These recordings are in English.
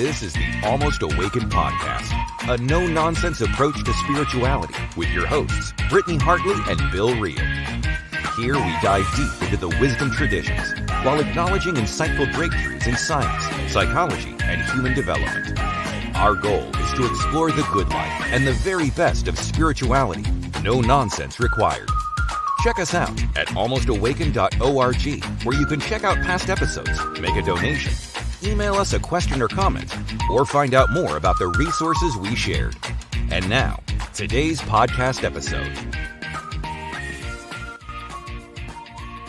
This is the Almost Awakened podcast, a no-nonsense approach to spirituality with your hosts, Brittany Hartley and Bill Reel. Here we dive deep into the wisdom traditions while acknowledging insightful breakthroughs in science, psychology, and human development. Our goal is to explore the good life and the very best of spirituality. No nonsense required. Check us out at almostawakened.org, where you can check out past episodes, make a donation, email us a question or comment, or find out more about the resources we shared. And now, today's podcast episode.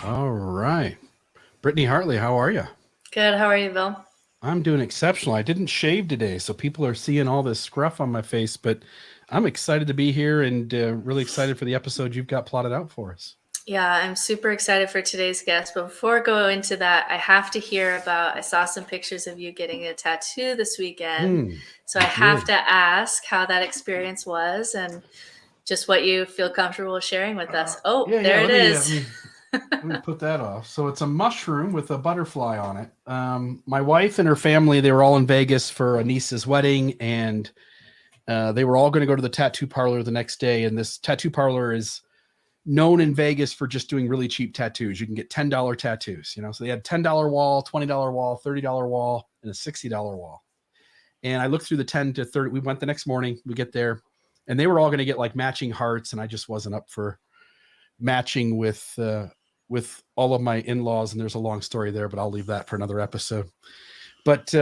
All right. Brittany Hartley, how are you? Good. How are you, Bill? I'm doing exceptional. I didn't shave today, so people are seeing all this scruff on my face, but I'm excited to be here and really excited for the episode you've got plotted out for us. Yeah, I'm super excited for today's guest. But before I go into that, I have to hear about, I saw some pictures of you getting a tattoo this weekend. So I have to ask how that experience was and just what you feel comfortable sharing with us. There it is. Let me put that off. So it's a mushroom with a butterfly on it. My wife and her family, they were all in Vegas for a niece's wedding, and they were all going to go to the tattoo parlor the next day. And this tattoo parlor is known in Vegas for just doing really cheap tattoos. You can get $10 tattoos, so they had $10 wall, $20 wall, $30 wall, and a $60 wall. And I looked through the 10 to 30. We went the next morning, we get there, and they were all going to get like matching hearts. And I just wasn't up for matching with all of my in-laws. And there's a long story there, but I'll leave that for another episode. But,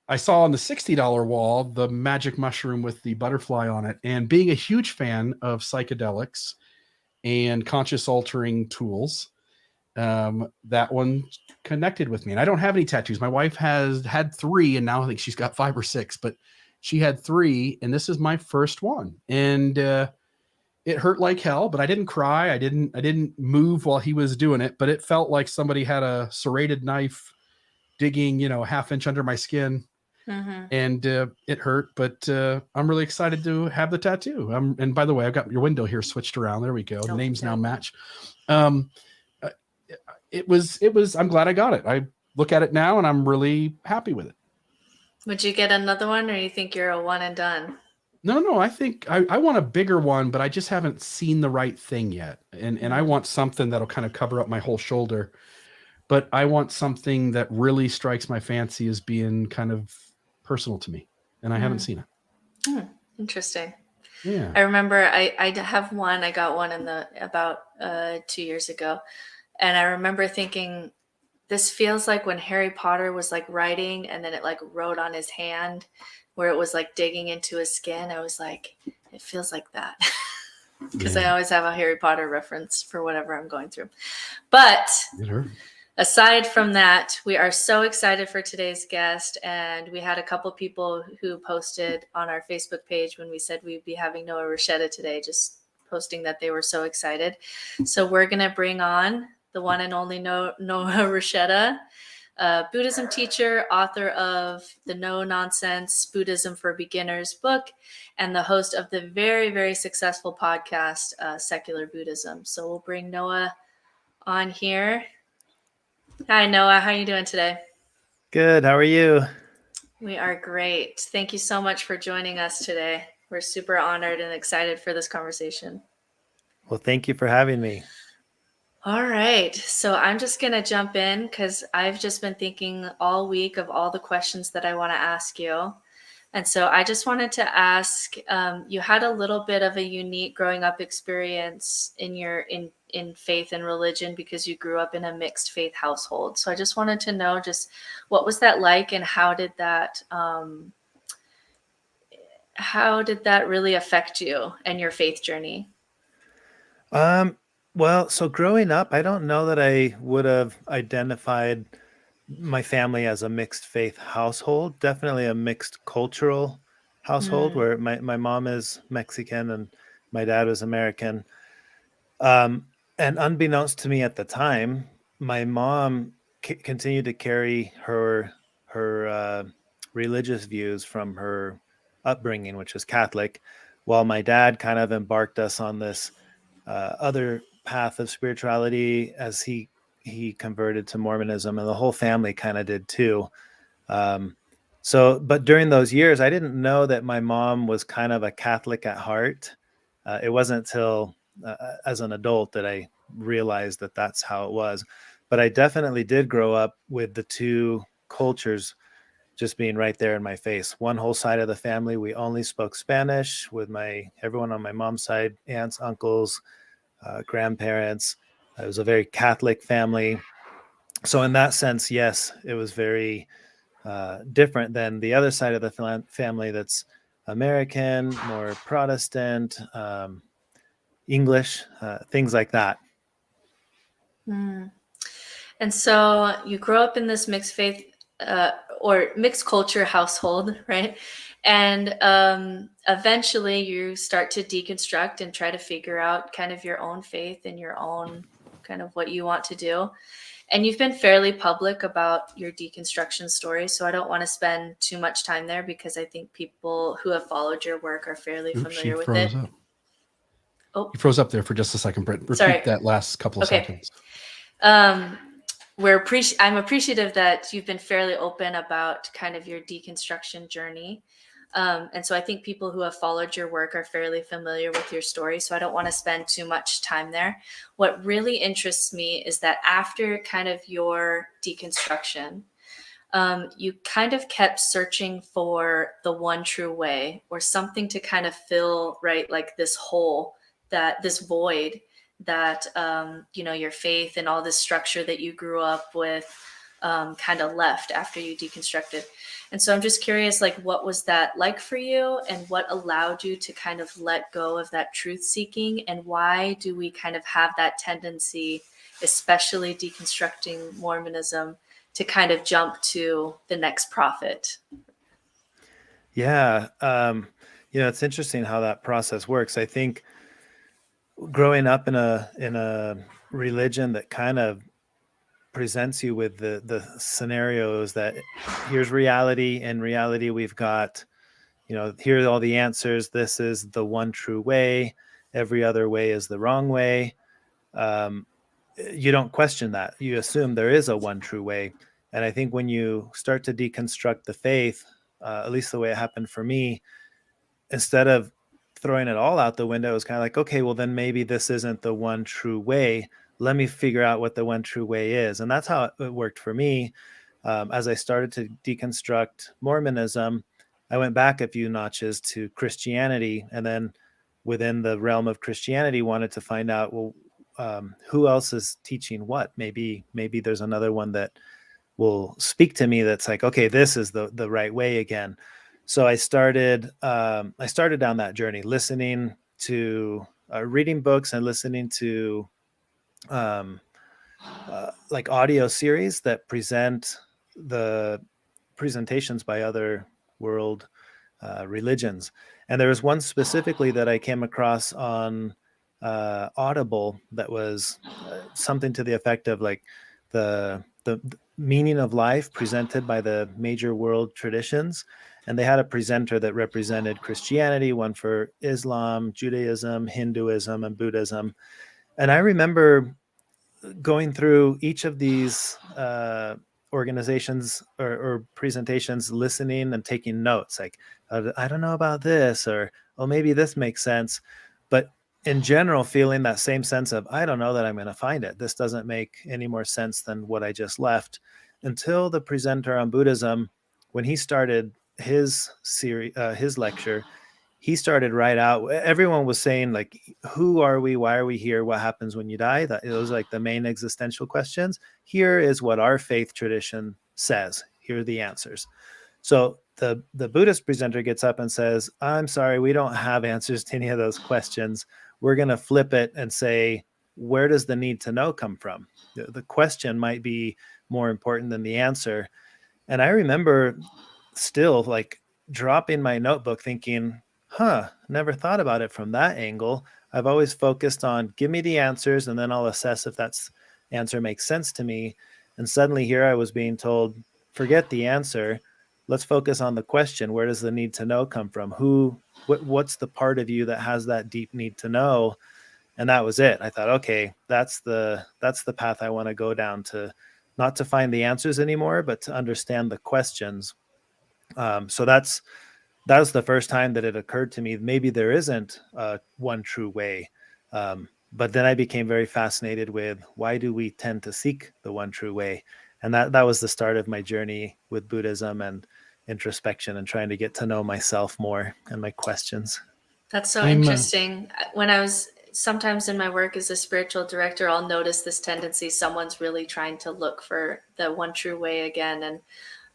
I saw on the $60 wall, the magic mushroom with the butterfly on it. And being a huge fan of psychedelics and conscious altering tools, that one connected with me. And I don't have any tattoos. My wife has had 3, and now I think she's got 5 or 6, but she had 3, and this is my first one. And it hurt like hell, but I didn't cry. I didn't move while he was doing it, but it felt like somebody had a serrated knife digging, a half inch under my skin. Mm-hmm. And it hurt, but I'm really excited to have the tattoo. And by the way, I've got your window here switched around. There we go. The names now match. It was, I'm glad I got it. I look at it now and I'm really happy with it. Would you get another one, or you think you're a one and done? No, I think I want a bigger one, but I just haven't seen the right thing yet. And I want something that'll kind of cover up my whole shoulder, but I want something that really strikes my fancy as being kind of personal to me, and I haven't seen it. Interesting. Yeah, I remember I have one. I got one in about 2 years ago, and I remember thinking, this feels like when Harry Potter was like writing, and then it like wrote on his hand, where it was like digging into his skin. I was like, it feels like that, because I always have a Harry Potter reference for whatever I'm going through. But aside from that, we are so excited for today's guest, and we had a couple people who posted on our Facebook page when we said we'd be having Noah Rasheta today, just posting that they were so excited. So we're going to bring on the one and only Noah Rasheta, a Buddhism teacher, author of the No Nonsense Buddhism for Beginners book, and the host of the very, very successful podcast, Secular Buddhism. So we'll bring Noah on here. Hi, Noah. How are you doing today? Good. How are you? We are great. Thank you so much for joining us today. We're super honored and excited for this conversation. Well, thank you for having me. All right. So I'm just going to jump in because I've just been thinking all week of all the questions that I want to ask you. And so I just wanted to ask, you had a little bit of a unique growing up experience in faith and religion because you grew up in a mixed faith household. So I just wanted to know just what was that like, and how did that really affect you and your faith journey? Well, so growing up, I don't know that I would have identified my family as a mixed faith household. Definitely a mixed cultural household where my mom is Mexican and my dad was American. And unbeknownst to me at the time, my mom continued to carry her religious views from her upbringing, which is Catholic, while my dad kind of embarked us on this other path of spirituality as he converted to Mormonism, and the whole family kind of did too. So, but during those years, I didn't know that my mom was kind of a Catholic at heart. It wasn't until as an adult that I realized that that's how it was. But I definitely did grow up with the two cultures just being right there in my face. One whole side of the family, we only spoke Spanish with everyone on my mom's side, aunts, uncles, grandparents. It was a very Catholic family. So in that sense, yes, it was very different than the other side of the family that's American, more Protestant, English, things like that. Mm. And so you grow up in this mixed faith or mixed culture household, right? And eventually you start to deconstruct and try to figure out kind of your own faith and your own kind of what you want to do. And you've been fairly public about your deconstruction story. So I don't want to spend too much time there because I think people who have followed your work are fairly familiar with it. Up. Oh, you froze up there for just a second, Britt. Repeat that last couple of seconds. I'm appreciative that you've been fairly open about kind of your deconstruction journey. And so I think people who have followed your work are fairly familiar with your story. So I don't want to spend too much time there. What really interests me is that after kind of your deconstruction, you kind of kept searching for the one true way or something to kind of fill, right, like this hole, this void that, your faith and all this structure that you grew up with kind of left after you deconstructed. And so I'm just curious, like, what was that like for you and what allowed you to kind of let go of that truth seeking? And why do we kind of have that tendency, especially deconstructing Mormonism, to kind of jump to the next prophet? Yeah. It's interesting how that process works. I think growing up in a religion that kind of presents you with the scenarios that here's reality, and reality we've got, here are all the answers. This is the one true way. Every other way is the wrong way. You don't question that. You assume there is a one true way. And I think when you start to deconstruct the faith, at least the way it happened for me, instead of throwing it all out the window, it was kind of like, okay, well, then maybe this isn't the one true way. Let me figure out what the one true way is. And that's how it worked for me. As I started to deconstruct Mormonism, I went back a few notches to Christianity. And then within the realm of Christianity, wanted to find out, well, who else is teaching what? Maybe there's another one that will speak to me that's like, okay, this is the right way again. So I started down that journey, listening to reading books and listening to like audio series that present the presentations by other world religions. And there was one specifically that I came across on Audible that was something to the effect of like the meaning of life presented by the major world traditions. And they had a presenter that represented Christianity, one for Islam, Judaism, Hinduism, and Buddhism. And I remember going through each of these organizations or presentations, listening and taking notes, like, I don't know about this, or, oh, maybe this makes sense. But in general, feeling that same sense of, I don't know that I'm going to find it. This doesn't make any more sense than what I just left, until the presenter on Buddhism, when he started his series, his lecture, he started right out. Everyone was saying, like, who are we? Why are we here? What happens when you die? Those are like the main existential questions. Here is what our faith tradition says. Here are the answers. So the Buddhist presenter gets up and says, I'm sorry, we don't have answers to any of those questions. We're going to flip it and say, where does the need to know come from? The question might be more important than the answer. And I remember still like dropping my notebook thinking, never thought about it from that angle. I've always focused on give me the answers and then I'll assess if that's answer makes sense to me. And suddenly here I was being told, forget the answer. Let's focus on the question. Where does the need to know come from? What's the part of you that has that deep need to know? And that was it. I thought, okay, that's the path I want to go down, to not to find the answers anymore, but to understand the questions. So that was the first time that it occurred to me, maybe there isn't one true way. But then I became very fascinated with, why do we tend to seek the one true way? And that was the start of my journey with Buddhism and introspection and trying to get to know myself more and my questions. That's so I'm interesting. When I was sometimes in my work as a spiritual director, I'll notice this tendency. Someone's really trying to look for the one true way again.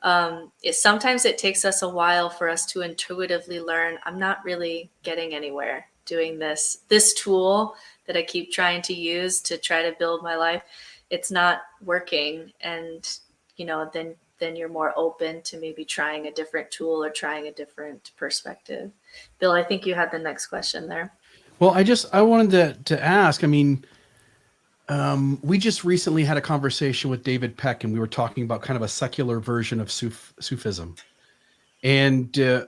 And sometimes it takes us a while for us to intuitively learn, I'm not really getting anywhere doing this tool that I keep trying to use to try to build my life. It's not working. And, then you're more open to maybe trying a different tool or trying a different perspective. Bill, I think you had the next question there. Well, I wanted to ask, I mean, we just recently had a conversation with David Peck, and we were talking about kind of a secular version of Sufism. And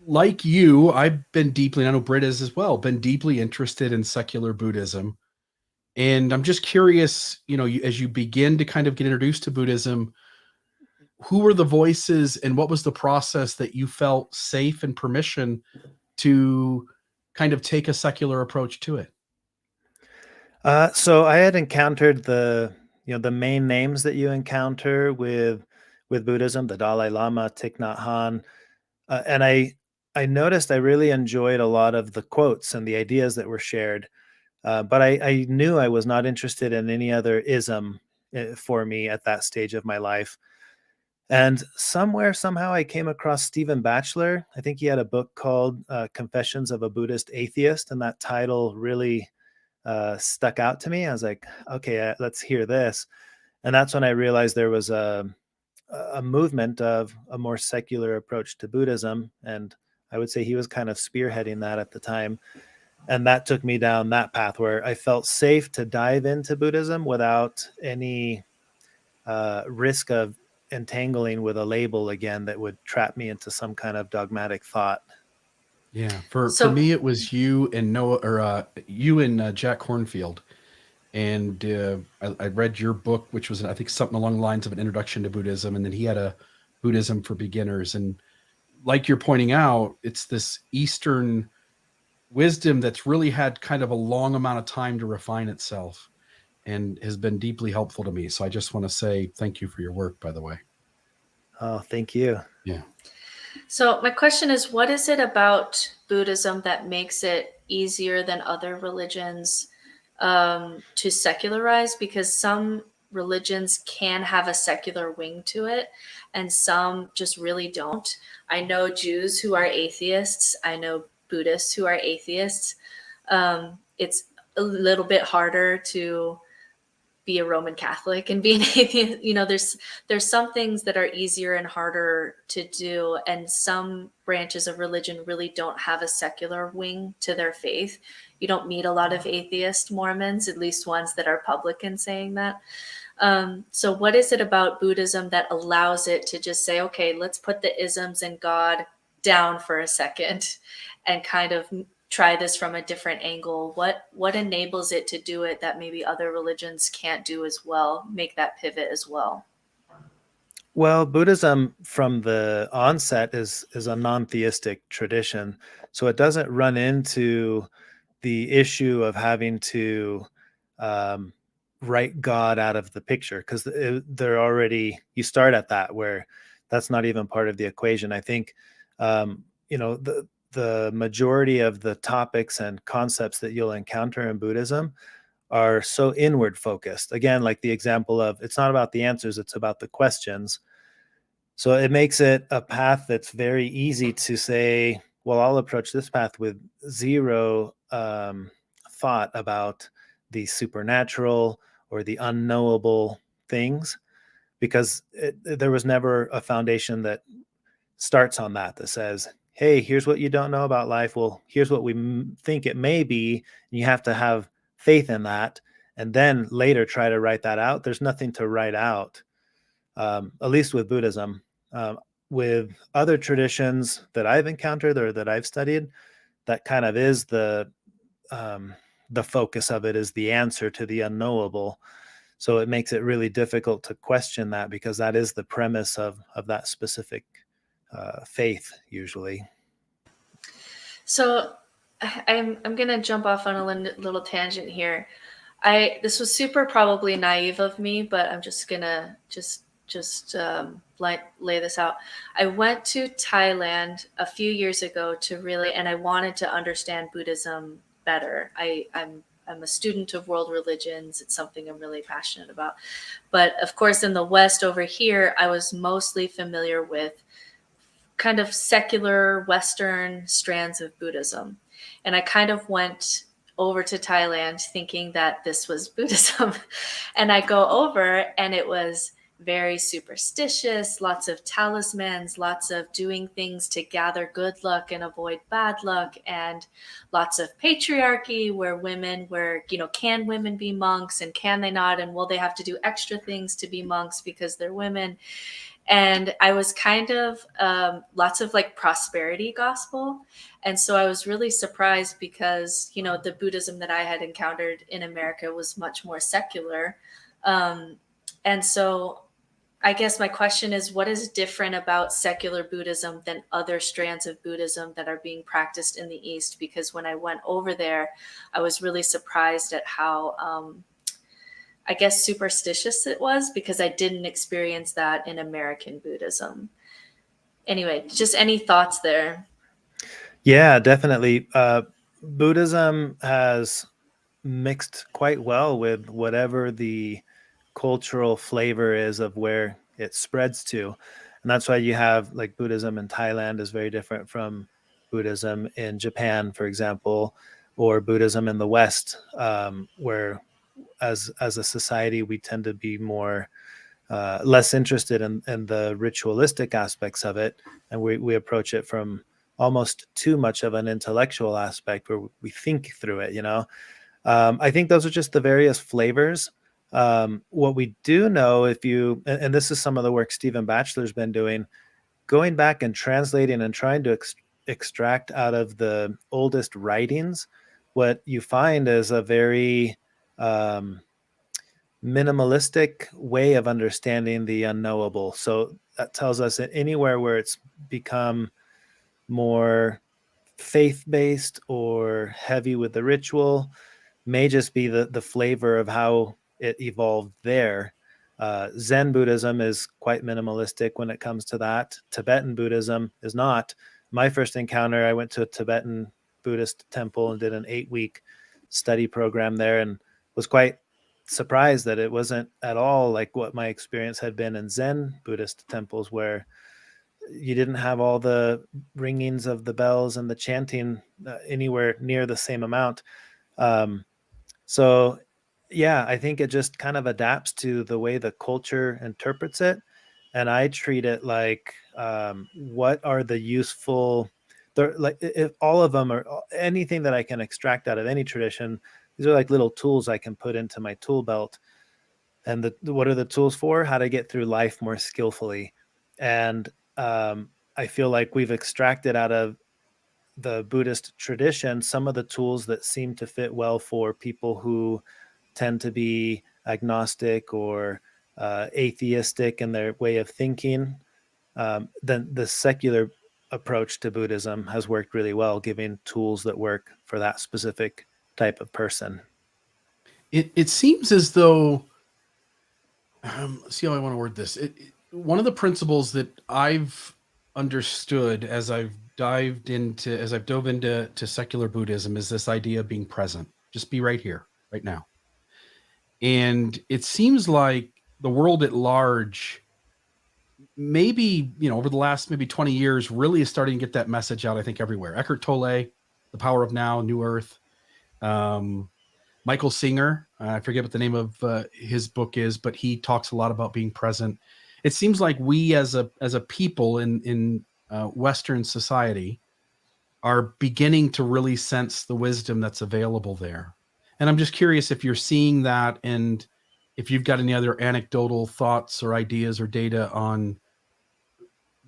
like you, I've been deeply, and I know Britt is as well, been deeply interested in secular Buddhism. And I'm just curious, as you begin to kind of get introduced to Buddhism, who were the voices and what was the process that you felt safe and permission to kind of take a secular approach to it? So I had encountered the main names that you encounter with Buddhism, the Dalai Lama, Thich Nhat Hanh, and I noticed I really enjoyed a lot of the quotes and the ideas that were shared, but I knew I was not interested in any other ism for me at that stage of my life. And somehow I came across Stephen Batchelor. I think he had a book called Confessions of a Buddhist Atheist, and that title really stuck out to me. I was like, okay, let's hear this. And that's when I realized there was a movement of a more secular approach to Buddhism. And I would say he was kind of spearheading that at the time. And that took me down that path where I felt safe to dive into Buddhism without any risk of entangling with a label again that would trap me into some kind of dogmatic thought. Yeah, for me, it was you and Jack Kornfield. And I read your book, which was, I think, something along the lines of an introduction to Buddhism. And then he had a Buddhism for beginners. And like you're pointing out, it's this Eastern wisdom that's really had kind of a long amount of time to refine itself and has been deeply helpful to me. So I just want to say thank you for your work, by the way. Oh, thank you. Yeah. So my question is, what is it about Buddhism that makes it easier than other religions to secularize? Because some religions can have a secular wing to it, and some just really don't. I know Jews who are atheists. I know Buddhists who are atheists. It's a little bit harder to be a Roman Catholic and be an atheist. There's some things that are easier and harder to do. And some branches of religion really don't have a secular wing to their faith. You don't meet a lot of atheist Mormons, at least ones that are public in saying that. So what is it about Buddhism that allows it to just say, okay, let's put the isms and God down for a second and kind of try this from a different angle? What enables it to do it that maybe other religions can't do as well, make that pivot as well? Well, Buddhism from the onset is a non-theistic tradition. So it doesn't run into the issue of having to write God out of the picture, because they're already, you start at that where that's not even part of the equation. I think, the majority of the topics and concepts that you'll encounter in Buddhism are so inward focused. Again, like the example of, it's not about the answers, it's about the questions. So it makes it a path that's very easy to say, well, I'll approach this path with zero thought about the supernatural or the unknowable things, because there was never a foundation that starts on that says, hey, here's what you don't know about life. Well, here's what we think it may be. And you have to have faith in that. And then later try to write that out. There's nothing to write out, at least with Buddhism. With other traditions that I've encountered or that I've studied, that kind of is the focus of it, is the answer to the unknowable. So it makes it really difficult to question that, because that is the premise of that specific faith usually. So I'm gonna jump off on a little tangent here. This was super probably naive of me, but I'm just gonna lay this out. I went to Thailand a few years ago and I wanted to understand Buddhism better. I'm a student of world religions. It's something I'm really passionate about. But of course, in the West over here, I was mostly familiar with kind of secular Western strands of Buddhism. And I kind of went over to Thailand thinking that this was Buddhism. And I go over and it was very superstitious, lots of talismans, lots of doing things to gather good luck and avoid bad luck, and lots of patriarchy where can women be monks and can they not? And will they have to do extra things to be monks because they're women? And I was kind of lots of like prosperity gospel. And so I was really surprised because, the Buddhism that I had encountered in America was much more secular. And so I guess my question is, what is different about secular Buddhism than other strands of Buddhism that are being practiced in the East? Because when I went over there, I was really surprised at how I guess superstitious it was, because I didn't experience that in American Buddhism. Anyway, just any thoughts there? Yeah, definitely. Buddhism has mixed quite well with whatever the cultural flavor is of where it spreads to. And that's why you have like Buddhism in Thailand is very different from Buddhism in Japan, for example, or Buddhism in the West, where as a society, we tend to be more less interested in the ritualistic aspects of it. And we approach it from almost too much of an intellectual aspect where we think through it, I think those are just the various flavors. What we do know, and this is some of the work Stephen Batchelor's been doing, going back and translating and trying to extract out of the oldest writings, what you find is a very minimalistic way of understanding the unknowable. So that tells us that anywhere where it's become more faith-based or heavy with the ritual may just be the flavor of how it evolved there. Zen Buddhism is quite minimalistic when it comes to that. Tibetan Buddhism is not. My first encounter, I went to a Tibetan Buddhist temple and did an 8-week study program there and was quite surprised that it wasn't at all like what my experience had been in Zen Buddhist temples, where you didn't have all the ringings of the bells and the chanting anywhere near the same amount. So yeah, I think it just kind of adapts to the way the culture interprets it. And I treat it like, what are the useful, like if all of them are anything that I can extract out of any tradition, these are like little tools I can put into my tool belt. And what are the tools for? How to get through life more skillfully. And I feel like we've extracted out of the Buddhist tradition some of the tools that seem to fit well for people who tend to be agnostic or atheistic in their way of thinking. Then the secular approach to Buddhism has worked really well, giving tools that work for that specific type of person. It seems as though, see how I want to word this. One of the principles that I've understood as I've dove into secular Buddhism is this idea of being present. Just be right here, right now. And it seems like the world at large, maybe, over the last maybe 20 years, really is starting to get that message out, I think, everywhere. Eckhart Tolle, The Power of Now, New Earth. Michael Singer, I forget what the name of his book is, but he talks a lot about being present. It seems like we as a people in Western society are beginning to really sense the wisdom that's available there. And I'm just curious if you're seeing that, and if you've got any other anecdotal thoughts or ideas or data on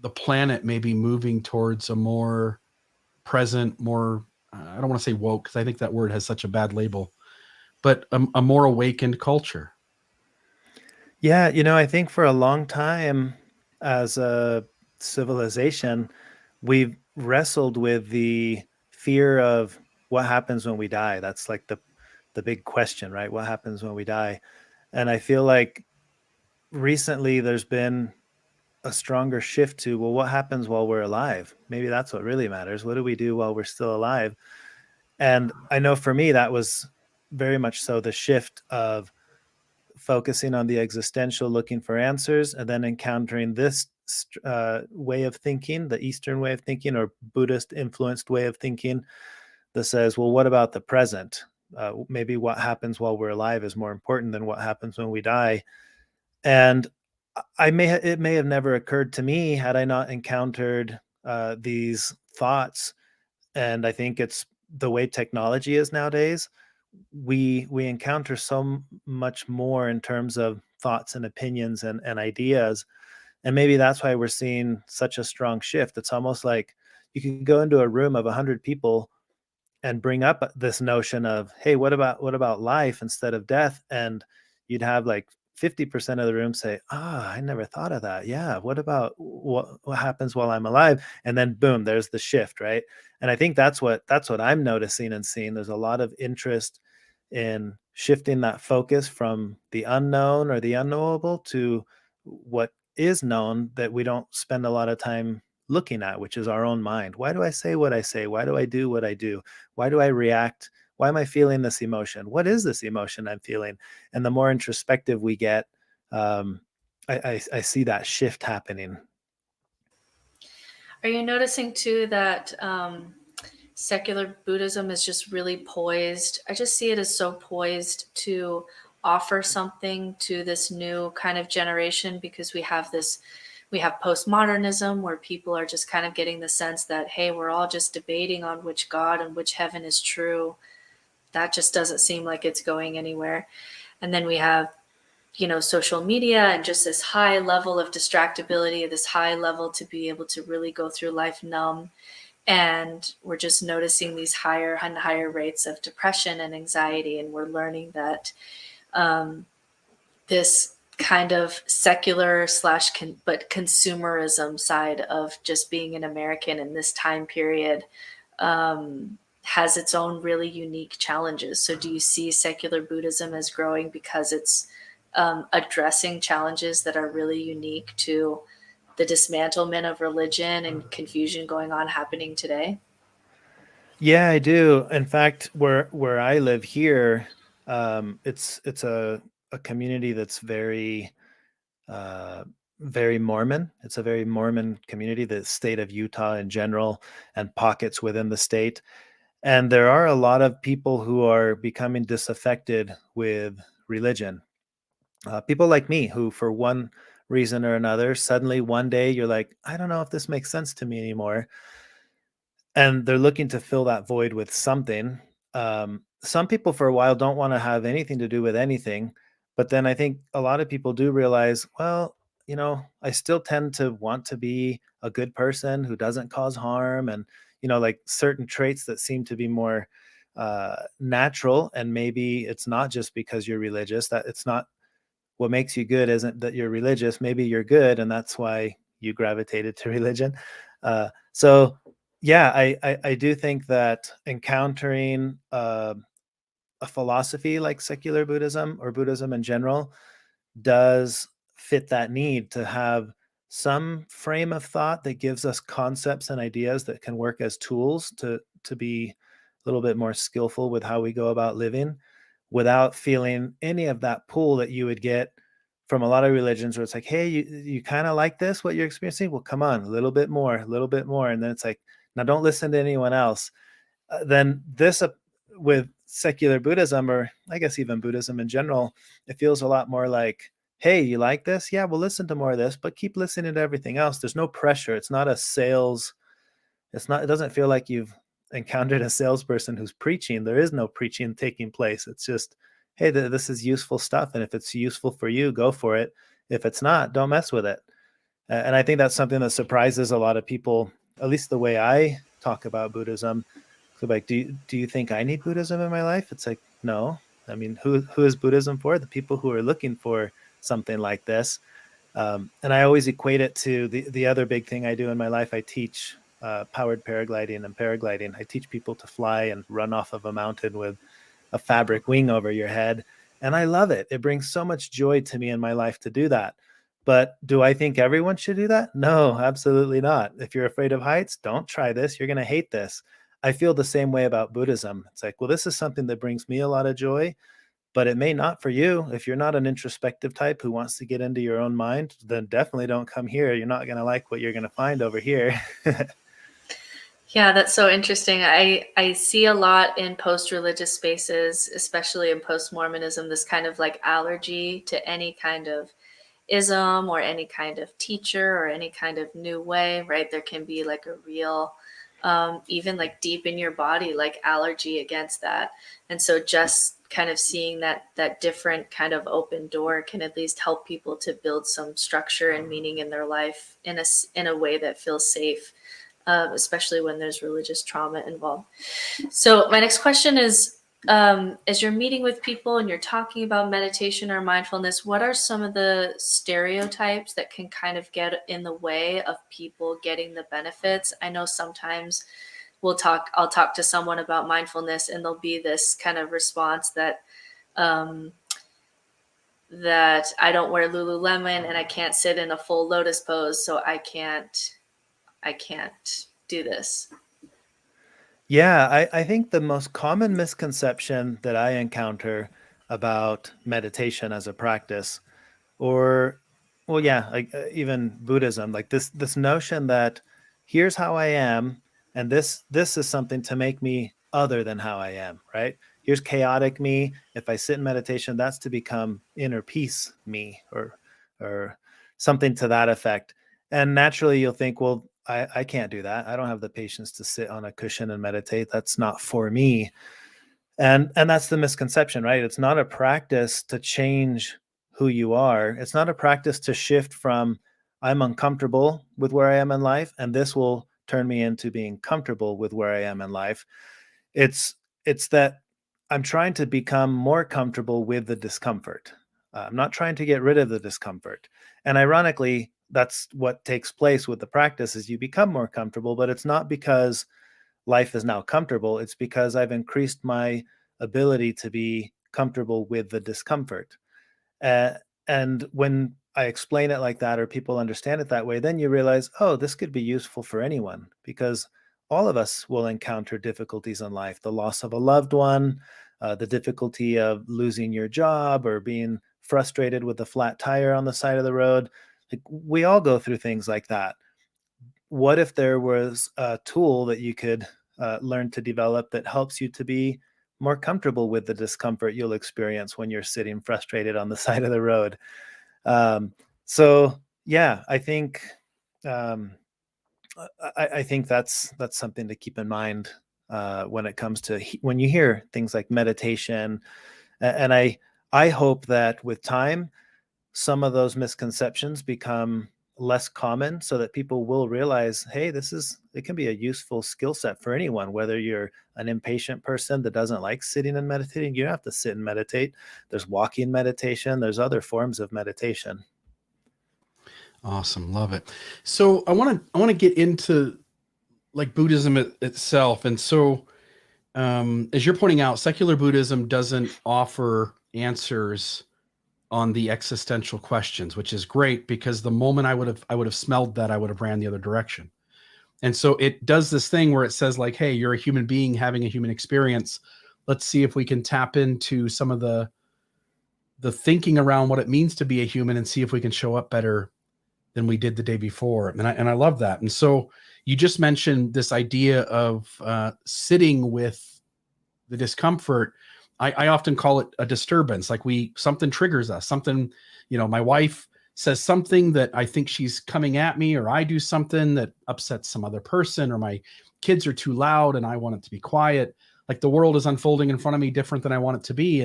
the planet maybe moving towards a more present, more, I don't want to say woke, because I think that word has such a bad label, but a more awakened culture. Yeah, I think for a long time, as a civilization, we've wrestled with the fear of what happens when we die. That's like the big question, right? What happens when we die? And I feel like recently there's been a stronger shift to, well, what happens while we're alive? Maybe that's what really matters. What do we do while we're still alive? And I know for me, that was very much so the shift of focusing on the existential, looking for answers, and then encountering this way of thinking, the Eastern way of thinking or Buddhist influenced way of thinking that says, well, what about the present? Maybe what happens while we're alive is more important than what happens when we die. And it may have never occurred to me had I not encountered these thoughts. And I think it's the way technology is nowadays. We encounter so much more in terms of thoughts and opinions and ideas. And maybe that's why we're seeing such a strong shift. It's almost like you can go into a room of 100 people and bring up this notion of, hey, what about life instead of death? And you'd have like 50% of the room say, I never thought of that. Yeah, what about what happens while I'm alive? And then boom, there's the shift, right? And I think that's what I'm noticing and seeing. There's a lot of interest in shifting that focus from the unknown or the unknowable to what is known, that we don't spend a lot of time looking at, which is our own mind. Why do I say what I say? Why do I do what I do? Why do I react? Why am I feeling this emotion? What is this emotion I'm feeling? And the more introspective we get, I see that shift happening. Are you noticing too that secular Buddhism is just really poised? I just see it as so poised to offer something to this new kind of generation, because we have postmodernism where people are just kind of getting the sense that, hey, we're all just debating on which God and which heaven is true. That just doesn't seem like it's going anywhere. And then we have, social media and just this high level of distractibility, this high level to be able to really go through life numb. And we're just noticing these higher and higher rates of depression and anxiety. And we're learning that this kind of secular but consumerism side of just being an American in this time period has its own really unique challenges. So do you see secular Buddhism as growing because it's addressing challenges that are really unique to the dismantlement of religion and confusion happening today? Yeah, I do. In fact, where I live here, it's a community that's very very Mormon. It's a very Mormon community, the state of Utah in general, and pockets within the state. And there are a lot of people who are becoming disaffected with religion. People like me who, for one reason or another, suddenly one day you're like, I don't know if this makes sense to me anymore. And they're looking to fill that void with something. Some people for a while don't want to have anything to do with anything. But then I think a lot of people do realize, well, I still tend to want to be a good person who doesn't cause harm, and, like certain traits that seem to be more natural. And maybe it's not just because you're religious, that it's not what makes you good isn't that you're religious. Maybe you're good, and that's why you gravitated to religion. So yeah, I do think that encountering a philosophy like secular Buddhism or Buddhism in general does fit that need to have some frame of thought that gives us concepts and ideas that can work as tools to be a little bit more skillful with how we go about living, without feeling any of that pull that you would get from a lot of religions, where it's like, hey, you kind of like this, what you're experiencing? Well, come on, a little bit more, a little bit more. And then it's like, now don't listen to anyone else. Then this with secular Buddhism, or I guess even Buddhism in general, it feels a lot more like, hey, you like this? Yeah, well, listen to more of this, but keep listening to everything else. There's no pressure. It's not a sales. It doesn't feel like you've encountered a salesperson who's preaching. There is no preaching taking place. It's just, hey, this is useful stuff. And if it's useful for you, go for it. If it's not, don't mess with it. And I think that's something that surprises a lot of people, at least the way I talk about Buddhism. So like, do you think I need Buddhism in my life? It's like, no. I mean, who is Buddhism for? The people who are looking for something like this. And I always equate it to the other big thing I do in my life. I teach powered paragliding and paragliding. I teach people to fly and run off of a mountain with a fabric wing over your head. And I love it. It brings so much joy to me in my life to do that. But do I think everyone should do that? No, absolutely not. If you're afraid of heights, don't try this. You're going to hate this. I feel the same way about Buddhism. It's like, well, this is something that brings me a lot of joy, but it may not for you. If you're not an introspective type who wants to get into your own mind, then definitely don't come here. You're not going to like what you're going to find over here. Yeah, that's so interesting. I see a lot in post-religious spaces, especially in post-Mormonism, this kind of like allergy to any kind of ism or any kind of teacher or any kind of new way, right? There can be like a real, even like deep in your body, like allergy against that. And so just kind of seeing that different kind of open door can at least help people to build some structure and meaning in their life in a way that feels safe. Especially when there's religious trauma involved. So my next question is, as you're meeting with people and you're talking about meditation or mindfulness, what are some of the stereotypes that can kind of get in the way of people getting the benefits? I know sometimes I'll talk to someone about mindfulness and there'll be this kind of response that that I don't wear Lululemon and I can't sit in a full lotus pose, so I can't do this. Yeah, I think the most common misconception that I encounter about meditation as a practice, or well, yeah, like even Buddhism, like this notion that here's how I am, and this is something to make me other than how I am, right? Here's chaotic me. If I sit in meditation, that's to become inner peace me, or something to that effect. And naturally, you'll think, well, I can't do that. I don't have the patience to sit on a cushion and meditate. That's not for me. And that's the misconception, right? It's not a practice to change who you are. It's not a practice to shift from I'm uncomfortable with where I am in life, and this will turn me into being comfortable with where I am in life. It's that I'm trying to become more comfortable with the discomfort. I'm not trying to get rid of the discomfort. And ironically, that's what takes place with the practice is you become more comfortable, but it's not because life is now comfortable. It's because I've increased my ability to be comfortable with the discomfort. Uh, and when I explain it like that, or people understand it that way, then you realize, oh, this could be useful for anyone because all of us will encounter difficulties in life, the loss of a loved one, the difficulty of losing your job or being frustrated with the flat tire on the side of the road. Like, we all go through things like that. What if there was a tool that you could learn to develop that helps you to be more comfortable with the discomfort you'll experience when you're sitting frustrated on the side of the road? So yeah, I think I think that's something to keep in mind when it comes to when you hear things like meditation. And I hope that with time, some of those misconceptions become less common so that people will realize, hey, it can be a useful skill set for anyone, whether you're an impatient person that doesn't like sitting and meditating. You don't have to sit and meditate. There's walking meditation. There's other forms of meditation. Awesome. Love it. So I want to get into like Buddhism itself. And so, as you're pointing out, secular Buddhism doesn't offer answers on the existential questions, which is great because the moment I would have smelled that, I would have ran the other direction. And so it does this thing where it says like, hey, you're a human being having a human experience. Let's see if we can tap into some of the thinking around what it means to be a human and see if we can show up better than we did the day before. And I love that. And so you just mentioned this idea of sitting with the discomfort. I often call it a disturbance. Like something triggers us, something, my wife says something that I think she's coming at me, or I do something that upsets some other person, or my kids are too loud and I want it to be quiet. Like the world is unfolding in front of me different than I want it to be.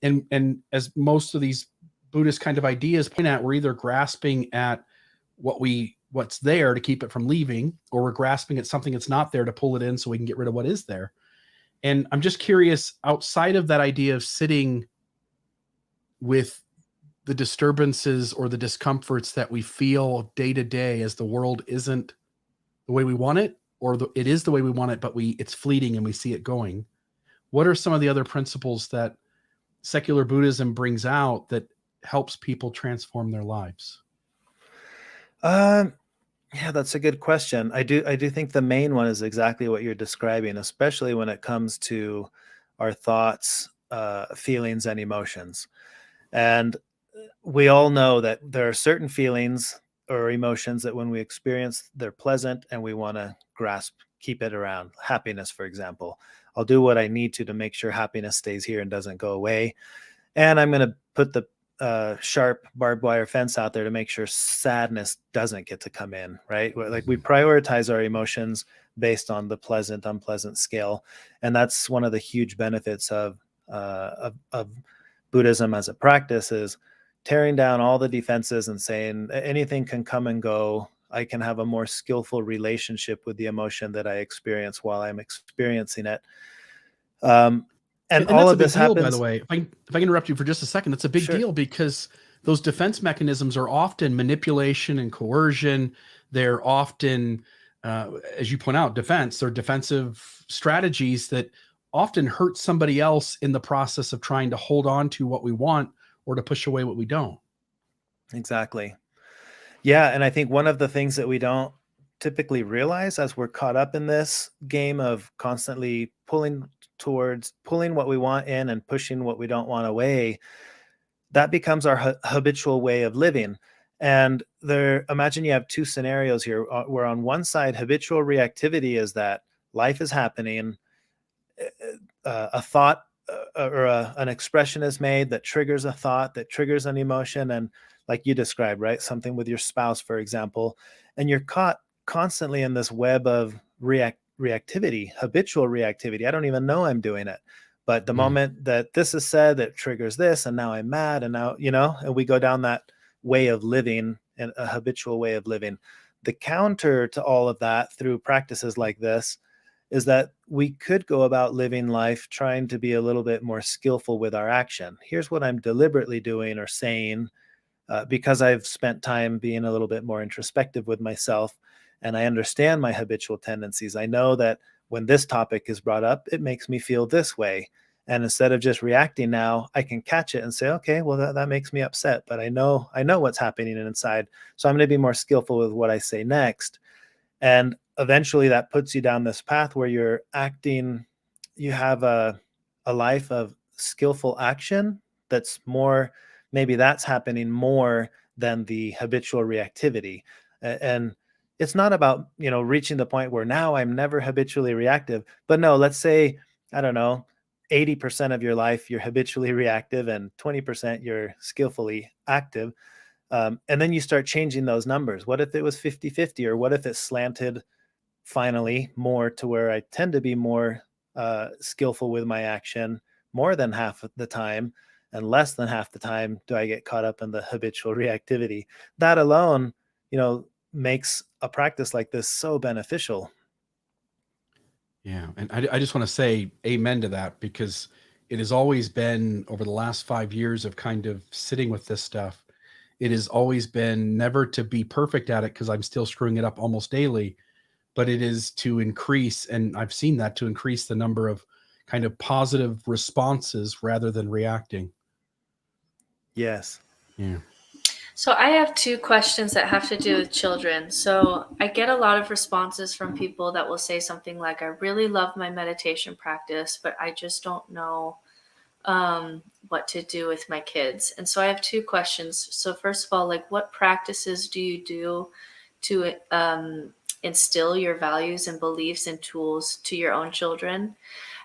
And as most of these Buddhist kind of ideas point at, we're either grasping at what's there to keep it from leaving, or we're grasping at something that's not there to pull it in so we can get rid of what is there. And I'm just curious, outside of that idea of sitting with the disturbances or the discomforts that we feel day to day as the world isn't the way we want it, or it is the way we want it, but it's fleeting and we see it going. What are some of the other principles that secular Buddhism brings out that helps people transform their lives? Yeah, that's a good question. I do think the main one is exactly what you're describing, especially when it comes to our thoughts, feelings, and emotions. And we all know that there are certain feelings or emotions that when we experience, they're pleasant and we want to keep it around. Happiness, for example. I'll do what I need to make sure happiness stays here and doesn't go away. And I'm going to put the sharp barbed wire fence out there to make sure sadness doesn't get to come in, right? Like we prioritize our emotions based on the pleasant, unpleasant scale. And that's one of the huge benefits of Buddhism as a practice, is tearing down all the defenses and saying anything can come and go. I can have a more skillful relationship with the emotion that I experience while I'm experiencing it. And all of this happens. By the way, if I can interrupt you for just a second, that's a big deal, because those defense mechanisms are often manipulation and coercion. They're often, as you point out, they're defensive strategies that often hurt somebody else in the process of trying to hold on to what we want or to push away what we don't. Exactly. Yeah. And I think one of the things that we don't typically realize as we're caught up in this game of constantly pulling what we want in and pushing what we don't want away, that becomes our habitual way of living. And imagine you have two scenarios here, where on one side, habitual reactivity is that life is happening, a thought or an expression is made that triggers a thought, that triggers an emotion. And like you described, right? Something with your spouse, for example, and you're caught constantly in this web of reactivity, habitual reactivity. I don't even know I'm doing it. But the moment that this is said, that triggers this, and now I'm mad, and now, and we go down that way of living, and a habitual way of living. The counter to all of that through practices like this is that we could go about living life trying to be a little bit more skillful with our action. Here's what I'm deliberately doing or saying, because I've spent time being a little bit more introspective with myself, and I understand my habitual tendencies. I know that when this topic is brought up, it makes me feel this way. And instead of just reacting now, I can catch it and say, okay, well, that makes me upset, but I know what's happening inside. So I'm going to be more skillful with what I say next. And eventually that puts you down this path where you're acting, you have a life of skillful action that's more, maybe that's happening more than the habitual reactivity. And it's not about, reaching the point where now I'm never habitually reactive, but no, let's say, I don't know, 80% of your life, you're habitually reactive and 20% you're skillfully active. And then you start changing those numbers. What if it was 50-50, or what if it slanted finally more to where I tend to be more skillful with my action more than half of the time, and less than half the time do I get caught up in the habitual reactivity? That alone, makes a practice like this so beneficial. Yeah. And I just want to say amen to that, because it has always been, over the last 5 years of kind of sitting with this stuff, it has always been never to be perfect at it, because I'm still screwing it up almost daily, but it is to increase, and I've seen that, to increase the number of kind of positive responses rather than reacting. Yes. Yeah. So I have two questions that have to do with children. So I get a lot of responses from people that will say something like, I really love my meditation practice, but I just don't know what to do with my kids. And so I have two questions. So first of all, like, what practices do you do to instill your values and beliefs and tools to your own children?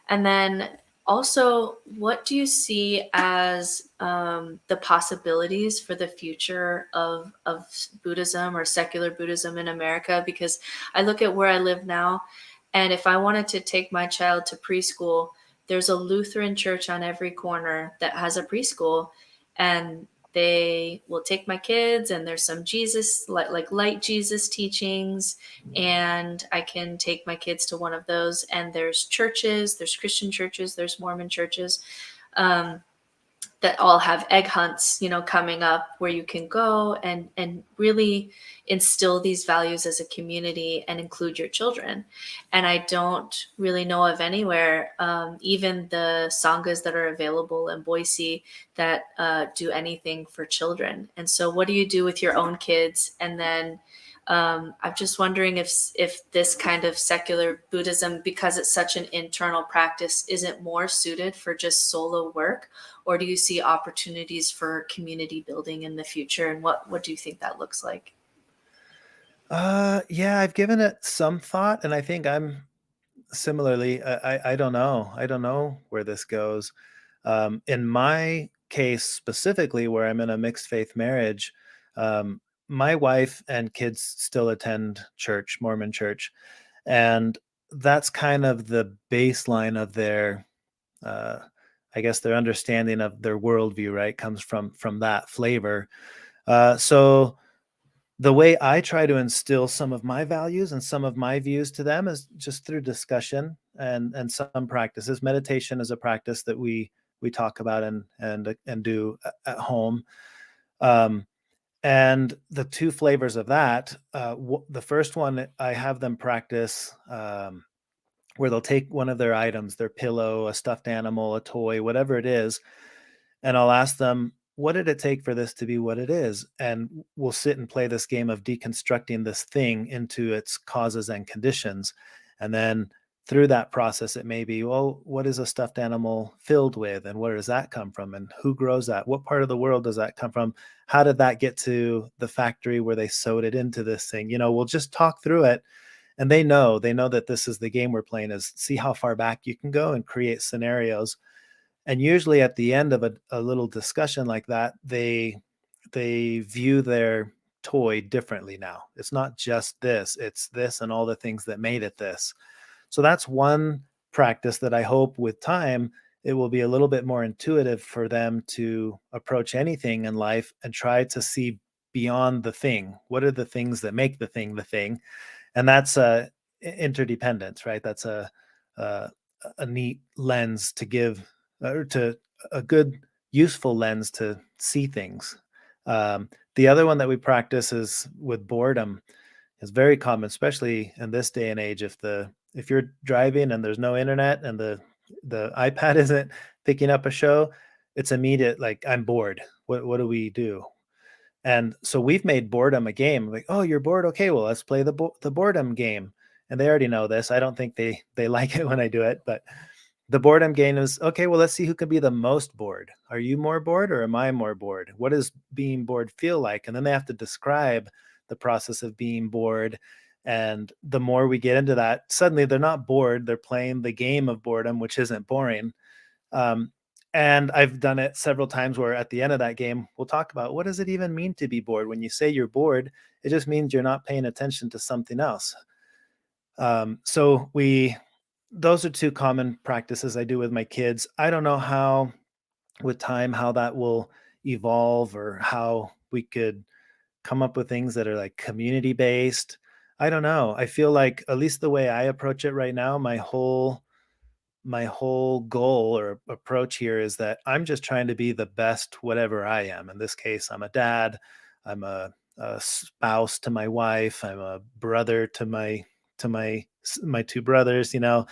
And then also, what do you see as the possibilities for the future of Buddhism or secular Buddhism in America? Because I look at where I live now, and if I wanted to take my child to preschool, there's a Lutheran church on every corner that has a preschool, and they will take my kids, and there's some Jesus, like light Jesus teachings, and I can take my kids to one of those. And there's churches, there's Christian churches, there's Mormon churches. that all have egg hunts, coming up where you can go and really instill these values as a community and include your children. And I don't really know of anywhere, even the sanghas that are available in Boise, that do anything for children. And so what do you do with your own kids? And then I'm just wondering if this kind of secular Buddhism, because it's such an internal practice, isn't more suited for just solo work, or do you see opportunities for community building in the future? And what do you think that looks like? Yeah, I've given it some thought, and I think I'm similarly. I don't know. I don't know where this goes. In my case specifically, where I'm in a mixed faith marriage, um, my wife and kids still attend church, Mormon church, and that's kind of the baseline of their, uh, I guess, their understanding of their worldview. Right, comes from that flavor. So the way I try to instill some of my values and some of my views to them is just through discussion and some practices. Meditation is a practice that we talk about and do at home. And the two flavors of that, the first one, I have them practice where they'll take one of their items, their pillow, a stuffed animal, a toy, whatever it is, and I'll ask them, what did it take for this to be what it is? And we'll sit and play this game of deconstructing this thing into its causes and conditions. And then through that process, it may be, well, what is a stuffed animal filled with? And where does that come from? And who grows that? What part of the world does that come from? How did that get to the factory where they sewed it into this thing? We'll just talk through it. And they know that this is the game we're playing, is see how far back you can go and create scenarios. And usually at the end of a little discussion like that, they view their toy differently now. It's not just this, it's this and all the things that made it this. So that's one practice that I hope with time, it will be a little bit more intuitive for them to approach anything in life and try to see beyond the thing. What are the things that make the thing? And that's interdependence, right? That's a neat lens to give, or to a good, useful lens to see things. The other one that we practice is with boredom. It's very common, especially in this day and age. If you're driving and there's no internet and the iPad isn't picking up a show, it's immediate, like, I'm bored. What do we do? And so we've made boredom a game. Like, oh, you're bored? Okay, well, let's play the boredom game. And they already know this. I don't think they like it when I do it, but the boredom game is, okay, well, let's see who can be the most bored. Are you more bored or am I more bored? What does being bored feel like? And then they have to describe the process of being bored. And the more we get into that, suddenly they're not bored. They're playing the game of boredom, which isn't boring. And I've done it several times where at the end of that game, we'll talk about, what does it even mean to be bored? When you say you're bored, it just means you're not paying attention to something else. So those are two common practices I do with my kids. I don't know how, with time, how that will evolve, or how we could come up with things that are like community based. I don't know. I feel like, at least the way I approach it right now, my whole goal or approach here is that I'm just trying to be the best whatever I am. In this case, I'm a dad, I'm a spouse to my wife, I'm a brother to my two brothers. I'm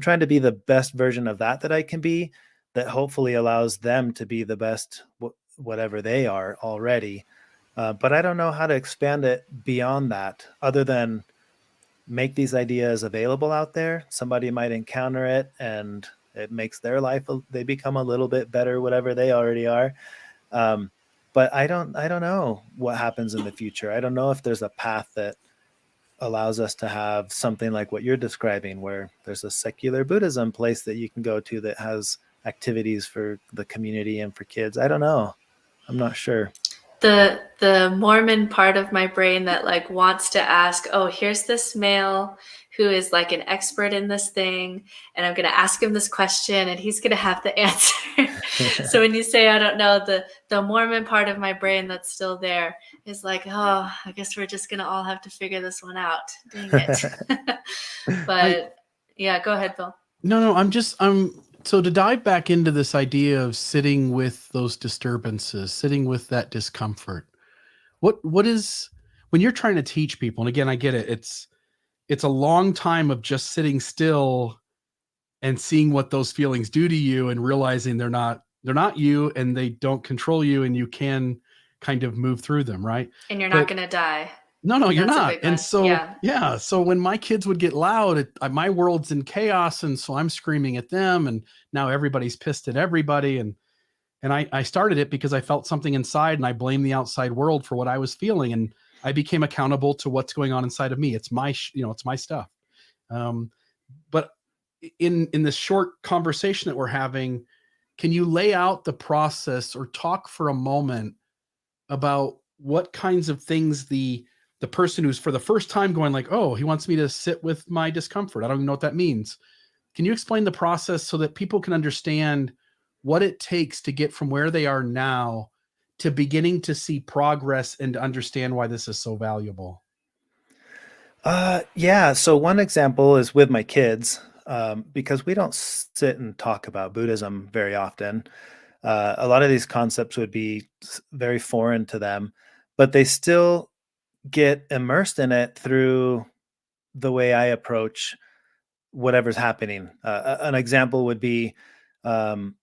trying to be the best version of that I can be, that hopefully allows them to be the best whatever they are already. But I don't know how to expand it beyond that, other than make these ideas available out there. Somebody might encounter it and it makes their life, they become a little bit better, whatever they already are. But I don't know what happens in the future. I don't know if there's a path that allows us to have something like what you're describing, where there's a secular Buddhism place that you can go to that has activities for the community and for kids. I don't know. I'm not sure. The Mormon part of my brain that like wants to ask, oh, here's this male who is like an expert in this thing, and I'm going to ask him this question and he's going to have the answer. So when you say, I don't know, the Mormon part of my brain that's still there is like, oh, I guess we're just going to all have to figure this one out. Dang it. But yeah, go ahead, Bill. No, I'm So to dive back into this idea of sitting with those disturbances, sitting with that discomfort, what is, when you're trying to teach people, and again, I get it, it's a long time of just sitting still and seeing what those feelings do to you and realizing they're not you and they don't control you and you can kind of move through them, right? And you're not But going to die. no, you're That's a not. big And one. so, Yeah. so when my kids would get loud, my world's in chaos. And so I'm screaming at them, and now everybody's pissed at everybody. And I started it because I felt something inside, and I blamed the outside world for what I was feeling. And I became accountable to what's going on inside of me. It's my, it's my stuff. But in this short conversation that we're having, can you lay out the process or talk for a moment about what kinds of things the person who's for the first time going like, oh, he wants me to sit with my discomfort, I don't even know what that means. Can you explain the process so that people can understand what it takes to get from where they are now to beginning to see progress and to understand why this is so valuable? Yeah. So one example is with my kids, because we don't sit and talk about Buddhism very often. A lot of these concepts would be very foreign to them, but they still get immersed in it through the way I approach whatever's happening. An example would be, um,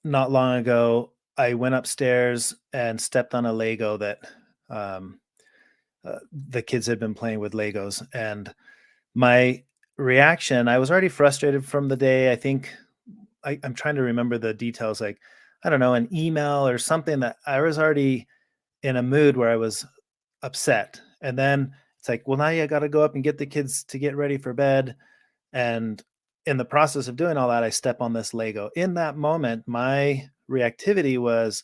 not long ago, I went upstairs and stepped on a Lego that um, the kids had been playing with Legos. And my reaction, I was already frustrated from the day. I think I'm trying to remember the details, like, I don't know, an email or something that I was already in a mood where I was upset. And then it's like, well, now you got to go up and get the kids to get ready for bed. And in the process of doing all that, I step on this Lego. In that moment, my reactivity was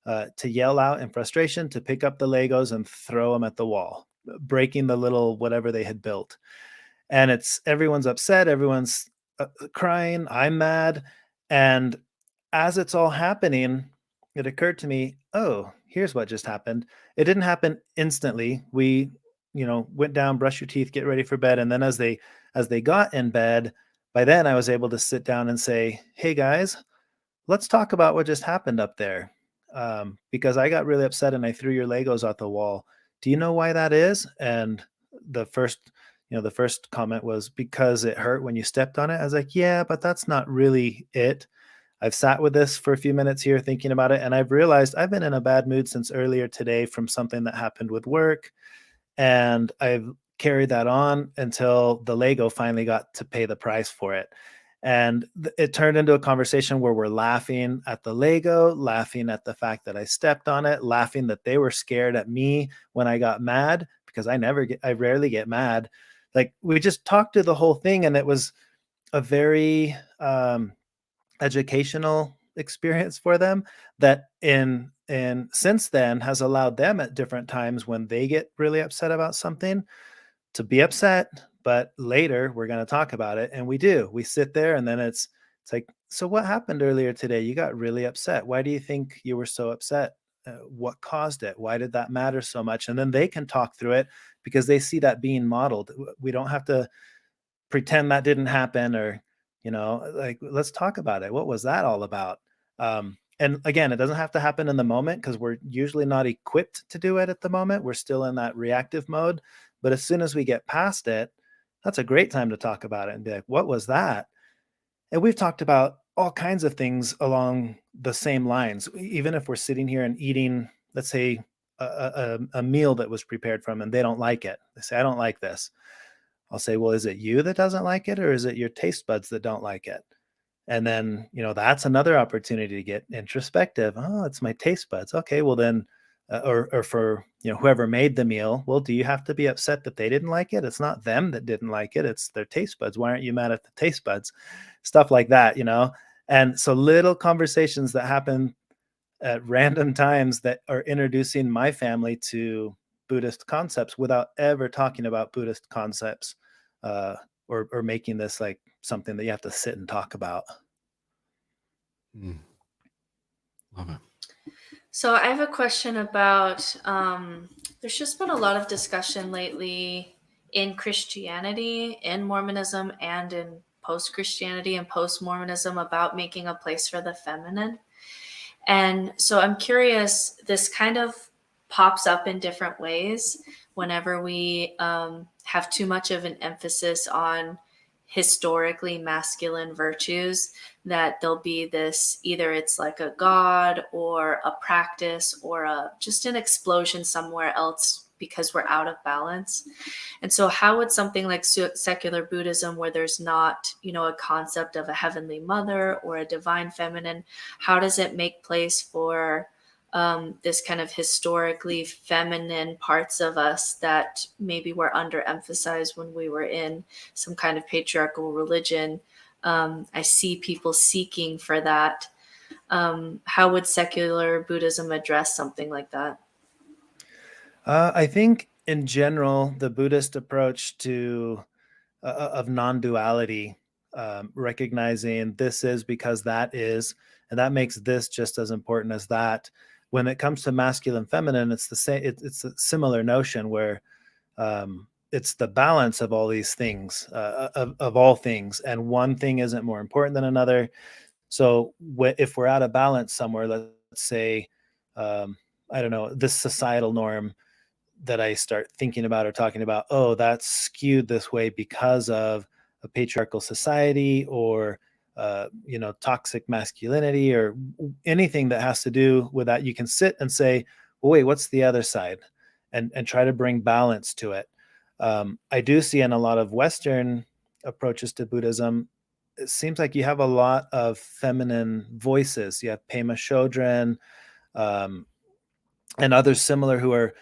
to yell out in frustration, to pick up the Legos and throw them at the wall, breaking the little whatever they had built. And it's everyone's upset, everyone's crying, I'm mad. And as it's all happening, it occurred to me, oh, here's what just happened. It didn't happen instantly. We, went down, brush your teeth, get ready for bed. And then as they got in bed, by then I was able to sit down and say, hey guys, let's talk about what just happened up there. Because I got really upset and I threw your Legos out the wall. Do you know why that is? And the first comment was because it hurt when you stepped on it. I was like, yeah, but that's not really it. I've sat with this for a few minutes here thinking about it, and I've realized I've been in a bad mood since earlier today from something that happened with work, and I've carried that on until the Lego finally got to pay the price for it. And it turned into a conversation where we're laughing at the Lego, laughing at the fact that I stepped on it, laughing that they were scared at me when I got mad, because I rarely get mad. Like, we just talked to the whole thing, and it was a very educational experience for them that in since then has allowed them at different times when they get really upset about something to be upset, but later we're going to talk about it. And we sit there, and then it's like, so what happened earlier today? You got really upset. Why do you think you were so upset? What caused it? Why did that matter so much? And then they can talk through it because they see that being modeled. We don't have to pretend that didn't happen, or, like, let's talk about it. What was that all about? And again, it doesn't have to happen in the moment because we're usually not equipped to do it at the moment. We're still in that reactive mode. But as soon as we get past it, that's a great time to talk about it and be like, what was that? And we've talked about all kinds of things along the same lines. Even if we're sitting here and eating, let's say, a meal that was prepared from, and they don't like it. They say, I don't like this. I'll say, well, is it you that doesn't like it, or is it your taste buds that don't like it? And then, that's another opportunity to get introspective. Oh, it's my taste buds. Okay, well then, or for, whoever made the meal, well, do you have to be upset that they didn't like it? It's not them that didn't like it. It's their taste buds. Why aren't you mad at the taste buds? Stuff like that, And so little conversations that happen at random times that are introducing my family to Buddhist concepts without ever talking about Buddhist concepts, or making this like something that you have to sit and talk about. Love it. So I have a question about, there's just been a lot of discussion lately in Christianity, in Mormonism, and in post-Christianity and post-Mormonism about making a place for the feminine. And so I'm curious, this kind of pops up in different ways whenever we have too much of an emphasis on historically masculine virtues, that there'll be this, either it's like a god or a practice or just an explosion somewhere else because we're out of balance. And so how would something like secular Buddhism, where there's not, a concept of a heavenly mother or a divine feminine, how does it make place for this kind of historically feminine parts of us that maybe were underemphasized when we were in some kind of patriarchal religion? I see people seeking for that. How would secular Buddhism address something like that? I think in general, the Buddhist approach to of non-duality, recognizing this is because that is, and that makes this just as important as that. When it comes to masculine, feminine, it's the same. It's a similar notion where it's the balance of all these things, of all things, and one thing isn't more important than another. So if we're out of balance somewhere, let's say, I don't know, this societal norm that I start thinking about or talking about, oh, that's skewed this way because of a patriarchal society or, toxic masculinity or anything that has to do with that, you can sit and say, well, wait, what's the other side? And try to bring balance to it. I do see in a lot of Western approaches to Buddhism, it seems like you have a lot of feminine voices. You have Pema Chodron and others similar who are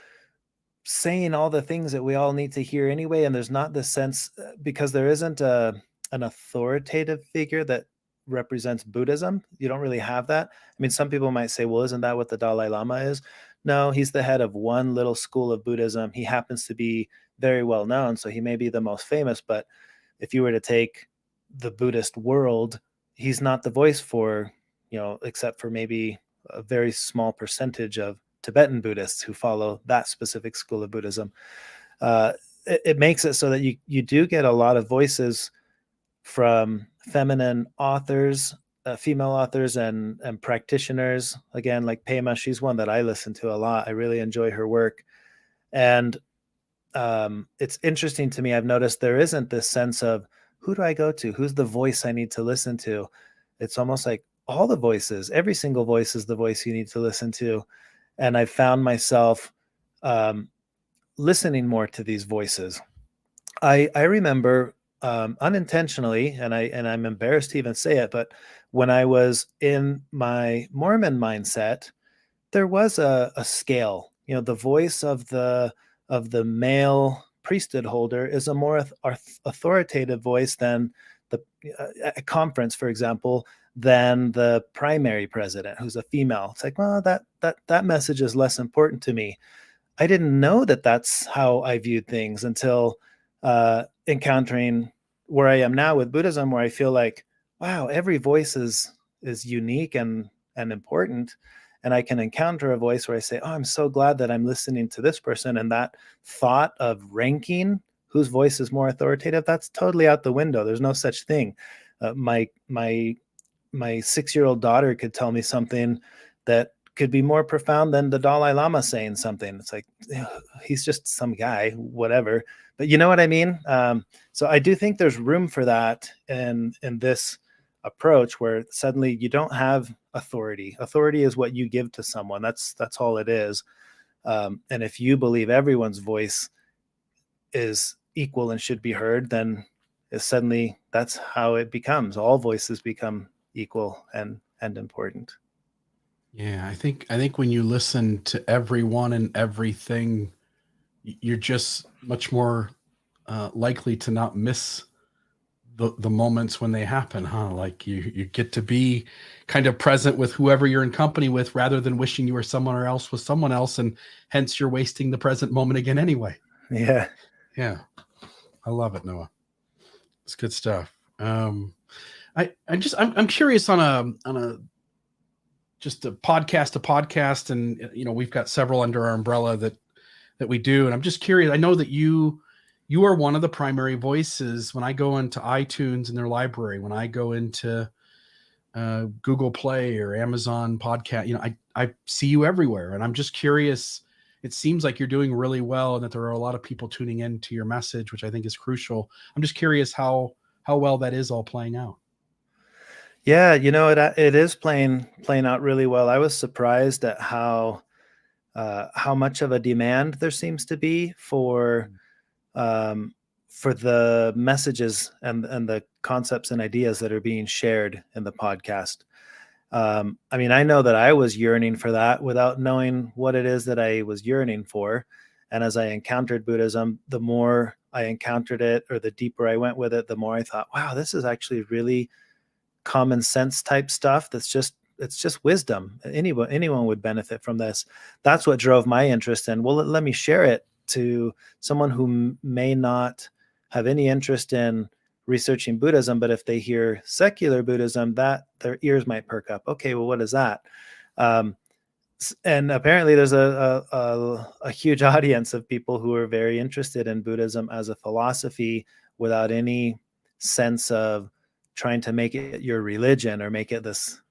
saying all the things that we all need to hear anyway. And there's not this sense, because there isn't an authoritative figure that represents Buddhism. You don't really have that. I mean, some people might say, well, isn't that what the Dalai Lama is? No, he's the head of one little school of Buddhism. He happens to be very well known, so he may be the most famous. But if you were to take the Buddhist world, he's not the voice for, except for maybe a very small percentage of Tibetan Buddhists who follow that specific school of Buddhism. It makes it so that you do get a lot of voices from feminine authors, female authors and practitioners. Again, like Pema, she's one that I listen to a lot. I really enjoy her work. And it's interesting to me. I've noticed there isn't this sense of, who do I go to? Who's the voice I need to listen to? It's almost like all the voices, every single voice is the voice you need to listen to. And I found myself listening more to these voices. I remember unintentionally, and I'm embarrassed to even say it, but when I was in my Mormon mindset, there was a scale. The voice of the male priesthood holder is a more authoritative voice than a conference, for example, than the primary president, who's a female. It's like, well, that message is less important to me. I didn't know that that's how I viewed things until encountering where I am now with Buddhism, where I feel like, wow, every voice is unique and important. And I can encounter a voice where I say, oh, I'm so glad that I'm listening to this person. And that thought of ranking whose voice is more authoritative, that's totally out the window. There's no such thing. My 6-year-old daughter could tell me something that could be more profound than the Dalai Lama saying something. It's like, he's just some guy, whatever. But you know what I mean? So I do think there's room for that in this approach, where suddenly you don't have authority. Authority is what you give to someone. That's all it is. And if you believe everyone's voice is equal and should be heard, then suddenly that's how it becomes. All voices become equal and important. Yeah, I think when you listen to everyone and everything, you're just much more likely to not miss the moments when they happen, huh? Like you get to be kind of present with whoever you're in company with, rather than wishing you were somewhere else with someone else, and hence you're wasting the present moment again anyway. Yeah. I love it, Noah. It's good stuff. I'm curious on a just a podcast, and we've got several under our umbrella that we do, and I'm just curious. I know that you you are one of the primary voices when I go into iTunes in their library, when I go into Google Play or Amazon podcast, I see you everywhere. And I'm just curious. It seems like you're doing really well and that there are a lot of people tuning into your message, which I think is crucial. I'm just curious how well that is all playing out. Yeah, it is playing out really well. I was surprised at how much of a demand there seems to be for the messages and the concepts and ideas that are being shared in the podcast. I mean, I know that I was yearning for that without knowing what it is that I was yearning for. And as I encountered Buddhism, the more I encountered it, or the deeper I went with it, the more I thought, wow, this is actually really common sense type stuff. It's just wisdom. Anyone would benefit from this. That's what drove my interest in, well, let me share it to someone who may not have any interest in researching Buddhism, but if they hear secular Buddhism, that their ears might perk up. Okay, well, what is that? And apparently there's a huge audience of people who are very interested in Buddhism as a philosophy without any sense of trying to make it your religion or make it this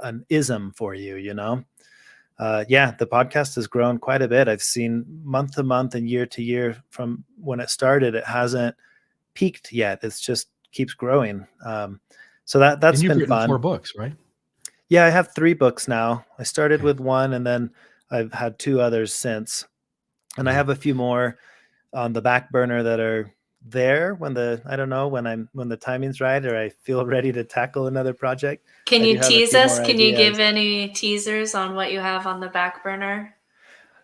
an ism for you, yeah, the podcast has grown quite a bit. I've seen month to month and year to year from when it started. It hasn't peaked yet. It's just keeps growing. So that's been fun. 4 books, right? Yeah, I have 3 books now. I started with one, and then I've had 2 others since, and I have a few more on the back burner that are there when the timing's right, or I feel ready to tackle another project. Can you tease us? Can you ideas. give any teasers on what you have on the back burner?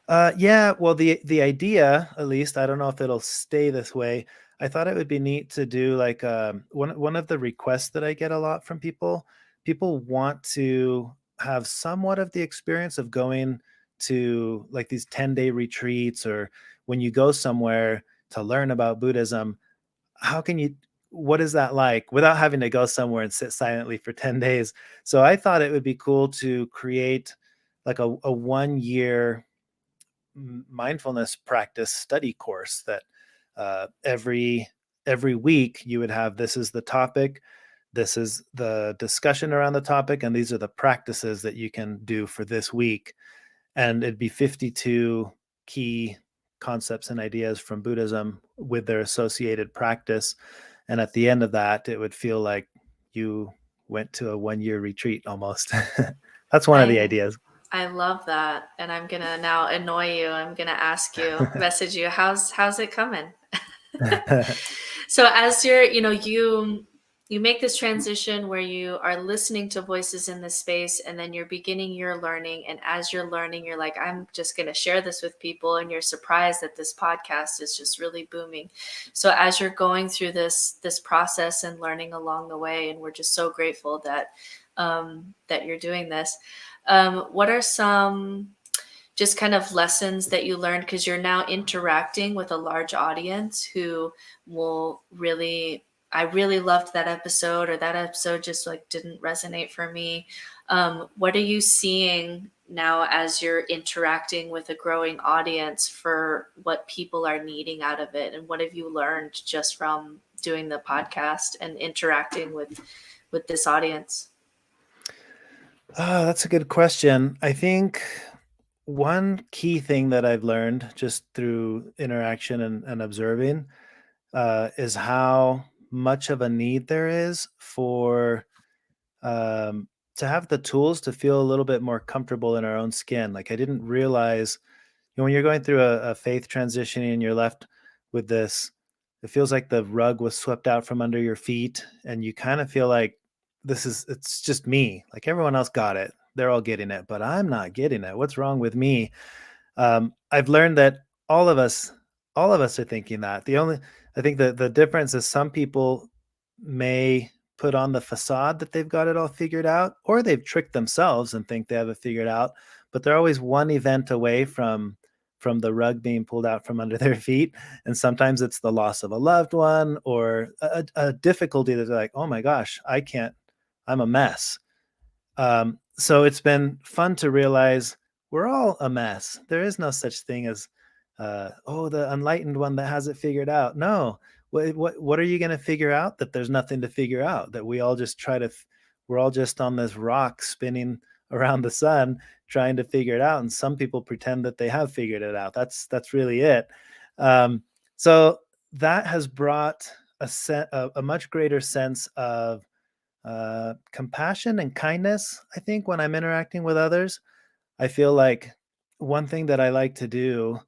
Yeah, well, the idea, at least, I don't know if it'll stay this way. I thought it would be neat to do like one of the requests that I get a lot from people. People want to have somewhat of the experience of going to like these 10-day retreats, or when you go somewhere to learn about Buddhism. What is that like without having to go somewhere and sit silently for 10 days? So I thought it would be cool to create like a 1-year mindfulness practice study course that every week you would have, this is the topic, this is the discussion around the topic, and these are the practices that you can do for this week. And it'd be 52 key concepts and ideas from Buddhism with their associated practice. And at the end of that, it would feel like you went to a 1-year retreat almost. That's one of the ideas. I love that. And I'm going to now annoy you. I'm going to ask you, message you, how's it coming? So as you make this transition where you are listening to voices in this space, and then you're beginning your learning. And as you're learning, you're like, I'm just going to share this with people. And you're surprised that this podcast is just really booming. So as you're going through this process and learning along the way, and we're just so grateful that you're doing this. What are some just kind of lessons that you learned? Because you're now interacting with a large audience who will really, I really loved that episode, or that episode just like didn't resonate for me. What are you seeing now as you're interacting with a growing audience for what people are needing out of it? And what have you learned just from doing the podcast and interacting with this audience? Oh, that's a good question. I think one key thing that I've learned just through interaction and observing is how much of a need there is for to have the tools to feel a little bit more comfortable in our own skin. Like I didn't realize, when you're going through a faith transition and you're left with this, it feels like the rug was swept out from under your feet, and you kind of feel like it's just me. Like everyone else got it. They're all getting it, but I'm not getting it. What's wrong with me? I've learned that all of us are thinking that. I think the difference is some people may put on the facade that they've got it all figured out, or they've tricked themselves and think they have it figured out, but they're always one event away from the rug being pulled out from under their feet. And sometimes it's the loss of a loved one, or a difficulty that they're like, oh my gosh, I'm a mess. So it's been fun to realize we're all a mess. There is no such thing as oh, the enlightened one that has it figured out. No, what are you going to figure out? That there's nothing to figure out, that we all just we're all just on this rock spinning around the sun trying to figure it out. And some people pretend that they have figured it out. That's really it. So that has brought a much greater sense of compassion and kindness. I think when I'm interacting with others, I feel like one thing that I like to do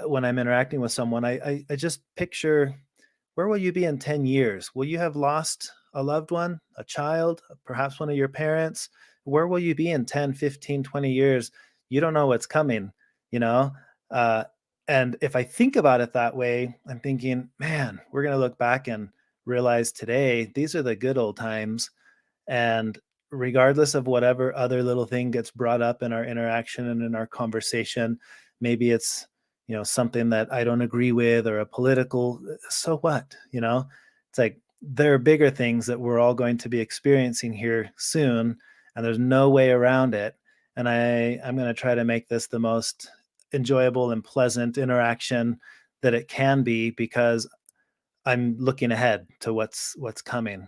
when I'm interacting with someone, I just picture, where will you be in 10 years? Will you have lost a loved one, a child, perhaps one of your parents? Where will you be in 10, 15, 20 years? You don't know what's coming, you know? Uh, and if I think about it that way, I'm thinking, man, we're going to look back and realize today, these are the good old times. And regardless of whatever other little thing gets brought up in our interaction and in our conversation, maybe it's, something that I don't agree with, or a political, so what, it's like, there are bigger things that we're all going to be experiencing here soon, and there's no way around it. And I'm going to try to make this the most enjoyable and pleasant interaction that it can be, because I'm looking ahead to what's coming.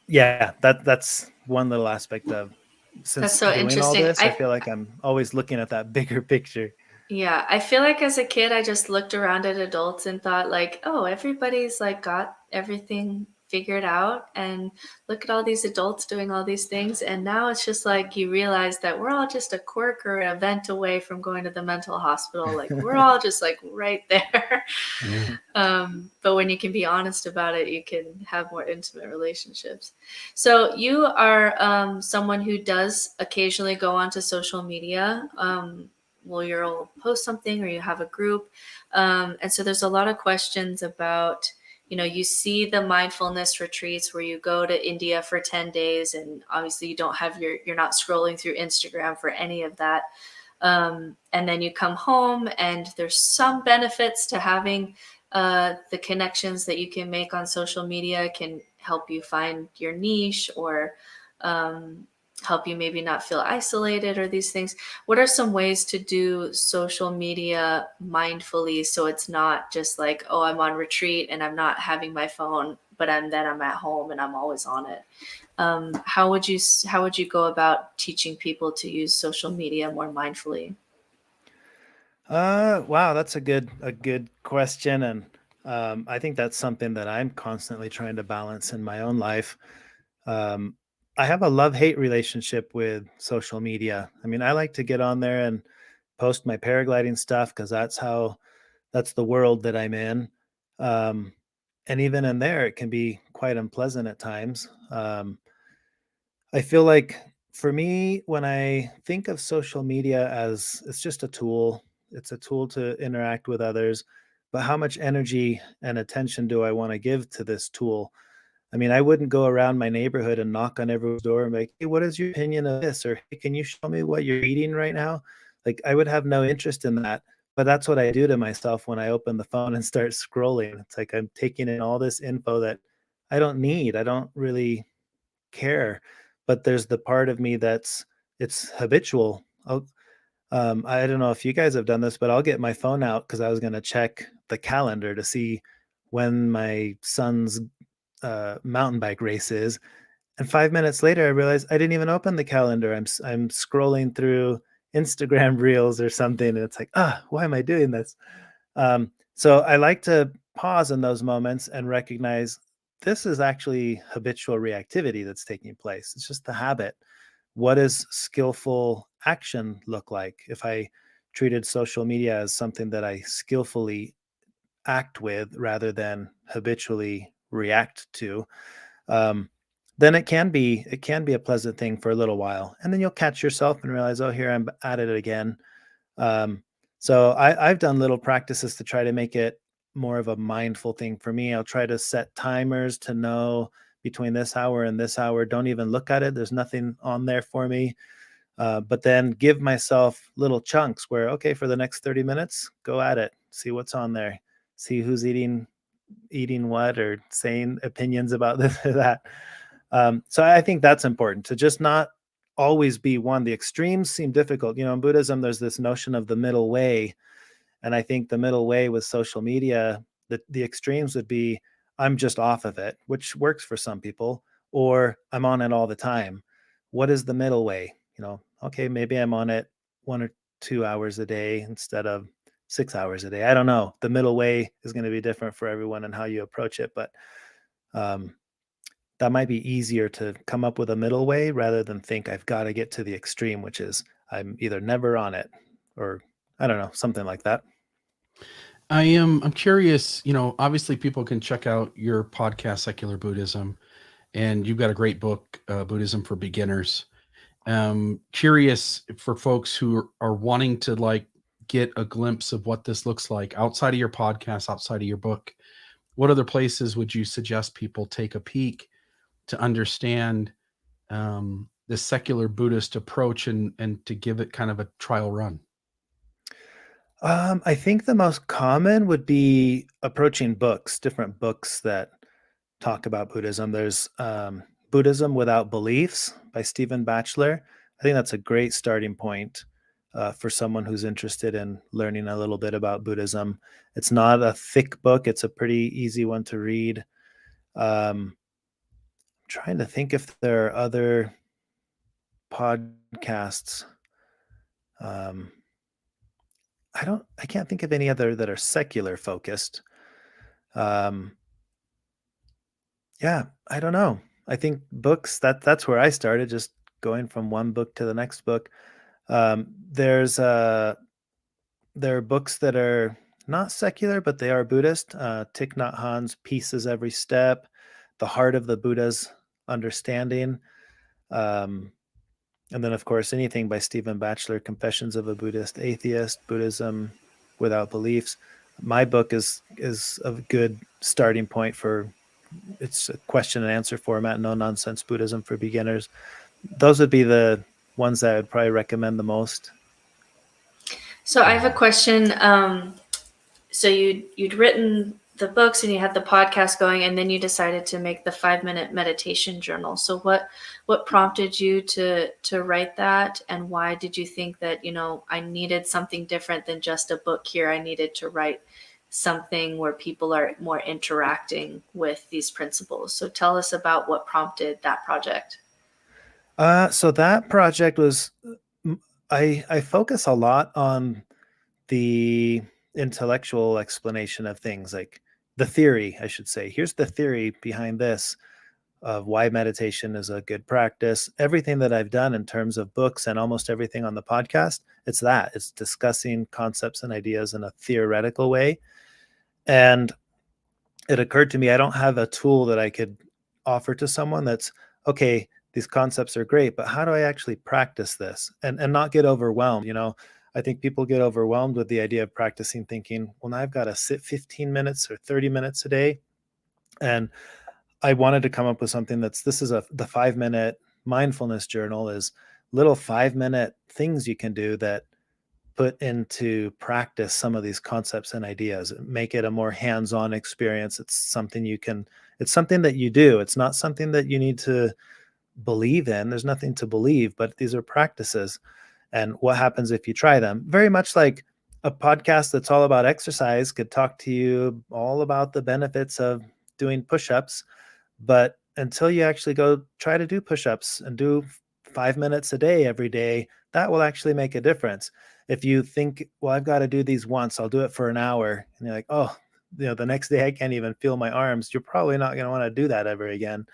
Yeah, that's one little aspect of, That's since so doing all interesting. this, I feel like I'm always looking at that bigger picture. Yeah, I feel like as a kid, I just looked around at adults and thought like, oh, everybody's like got everything figured out, and look at all these adults doing all these things. And now it's just like you realize that we're all just a quirk or an event away from going to the mental hospital. Like we're all just like right there. But when you can be honest about it, you can have more intimate relationships. So you are someone who does occasionally go onto social media. Well, you'll post something, or you have a group. And so there's a lot of questions about, you see the mindfulness retreats where you go to India for 10 days, and obviously you don't have you're not scrolling through Instagram for any of that. And then you come home, and there's some benefits to having the connections that you can make on social media can help you find your niche, or help you maybe not feel isolated, or these things. What are some ways to do social media mindfully, so it's not just like, oh, I'm on retreat and I'm not having my phone, but I'm at home and I'm always on it? How would you go about teaching people to use social media more mindfully? Wow, that's a good question. And I think that's something that I'm constantly trying to balance in my own life. Um, I have a love-hate relationship with social media. I mean, I like to get on there and post my paragliding stuff, because that's the world that I'm in. Um, and even in there, it can be quite unpleasant at times. I feel like, for me, when I think of social media as, it's just a tool, it's a tool to interact with others, but how much energy and attention do I want to give to this tool? I mean, I wouldn't go around my neighborhood and knock on everyone's door and be like, hey, what is your opinion of this? Or, hey, can you show me what you're eating right now? Like, I would have no interest in that. But that's what I do to myself when I open the phone and start scrolling. It's like I'm taking in all this info that I don't need. I don't really care. But there's the part of me it's habitual. I don't know if you guys have done this, but I'll get my phone out because I was going to check the calendar to see when my son's mountain bike race is. And 5 minutes later, I realized I didn't even open the calendar. I'm scrolling through Instagram reels or something, and it's like, why am I doing this? So I like to pause in those moments and recognize this is actually habitual reactivity that's taking place. It's just the habit. What does skillful action look like if I treated social media as something that I skillfully act with rather than habitually react to? um, then it can be a pleasant thing for a little while, and then you'll catch yourself and realize, oh, here I'm at it again. Um, so I've done little practices to try to make it more of a mindful thing for me. I'll try to set timers to know between this hour and this hour, don't even look at it. There's nothing on there for me. But then give myself little chunks where, okay, for the next 30 minutes, go at it, see what's on there, see who's eating what, or saying opinions about this or that. So I think that's important, to just not always be one. The extremes seem difficult. In Buddhism, there's this notion of the middle way. And I think the middle way with social media, the extremes would be, I'm just off of it, which works for some people, or I'm on it all the time. What is the middle way? Okay, maybe I'm on it 1 or 2 hours a day instead of 6 hours a day. I don't know. The middle way is going to be different for everyone and how you approach it. But that might be easier to come up with a middle way rather than think I've got to get to the extreme, which is I'm either never on it or I don't know, something like that. I'm curious, obviously people can check out your podcast, Secular Buddhism, and you've got a great book, Buddhism for Beginners. Curious for folks who are wanting to get a glimpse of what this looks like outside of your podcast, outside of your book. What other places would you suggest people take a peek to understand the secular Buddhist approach and to give it kind of a trial run? I think the most common would be approaching books, different books that talk about Buddhism. There's Buddhism Without Beliefs by Stephen Batchelor. I think that's a great starting point for someone who's interested in learning a little bit about Buddhism. It's not a thick book. It's a pretty easy one to read. I'm trying to think if there are other podcasts. I can't think of any other that are secular focused. Yeah, I don't know. I think books, that's where I started, just going from one book to the next book. There are books that are not secular, but they are Buddhist. Thich Nhat Hanh's Peace is Every Step, The Heart of the Buddha's Understanding. And then, of course, anything by Stephen Batchelor, Confessions of a Buddhist Atheist, Buddhism Without Beliefs. My book is a good starting point for, it's a question and answer format, no nonsense Buddhism for beginners. Those would be the ones that I would probably recommend the most. So I have a question. So you'd written the books and you had the podcast going, and then you decided to make the 5-minute meditation journal. So what prompted you to write that, and why did you think that, I needed something different than just a book here? I needed to write something where people are more interacting with these principles. So tell us about what prompted that project. So that project was, I focus a lot on the intellectual explanation of things, like the theory, I should say. Here's the theory behind this of why meditation is a good practice. Everything that I've done in terms of books and almost everything on the podcast, it's discussing concepts and ideas in a theoretical way. And it occurred to me, I don't have a tool that I could offer to someone that's, okay, these concepts are great, but how do I actually practice this and not get overwhelmed? I think people get overwhelmed with the idea of practicing, thinking, well, now I've got to sit 15 minutes or 30 minutes a day. And I wanted to come up with something the 5-minute mindfulness journal is little 5-minute things you can do that put into practice some of these concepts and ideas, make it a more hands-on experience. It's something that you do. It's not something that you need to believe in. There's nothing to believe, but these are practices. And what happens if you try them? Very much like a podcast that's all about exercise could talk to you all about the benefits of doing push-ups, but until you actually go try to do push-ups and do 5 minutes a day every day, that will actually make a difference. If you think, well, I've got to do these once, I'll do it for an hour, and you're like, oh, the next day I can't even feel my arms, you're probably not going to want to do that ever again.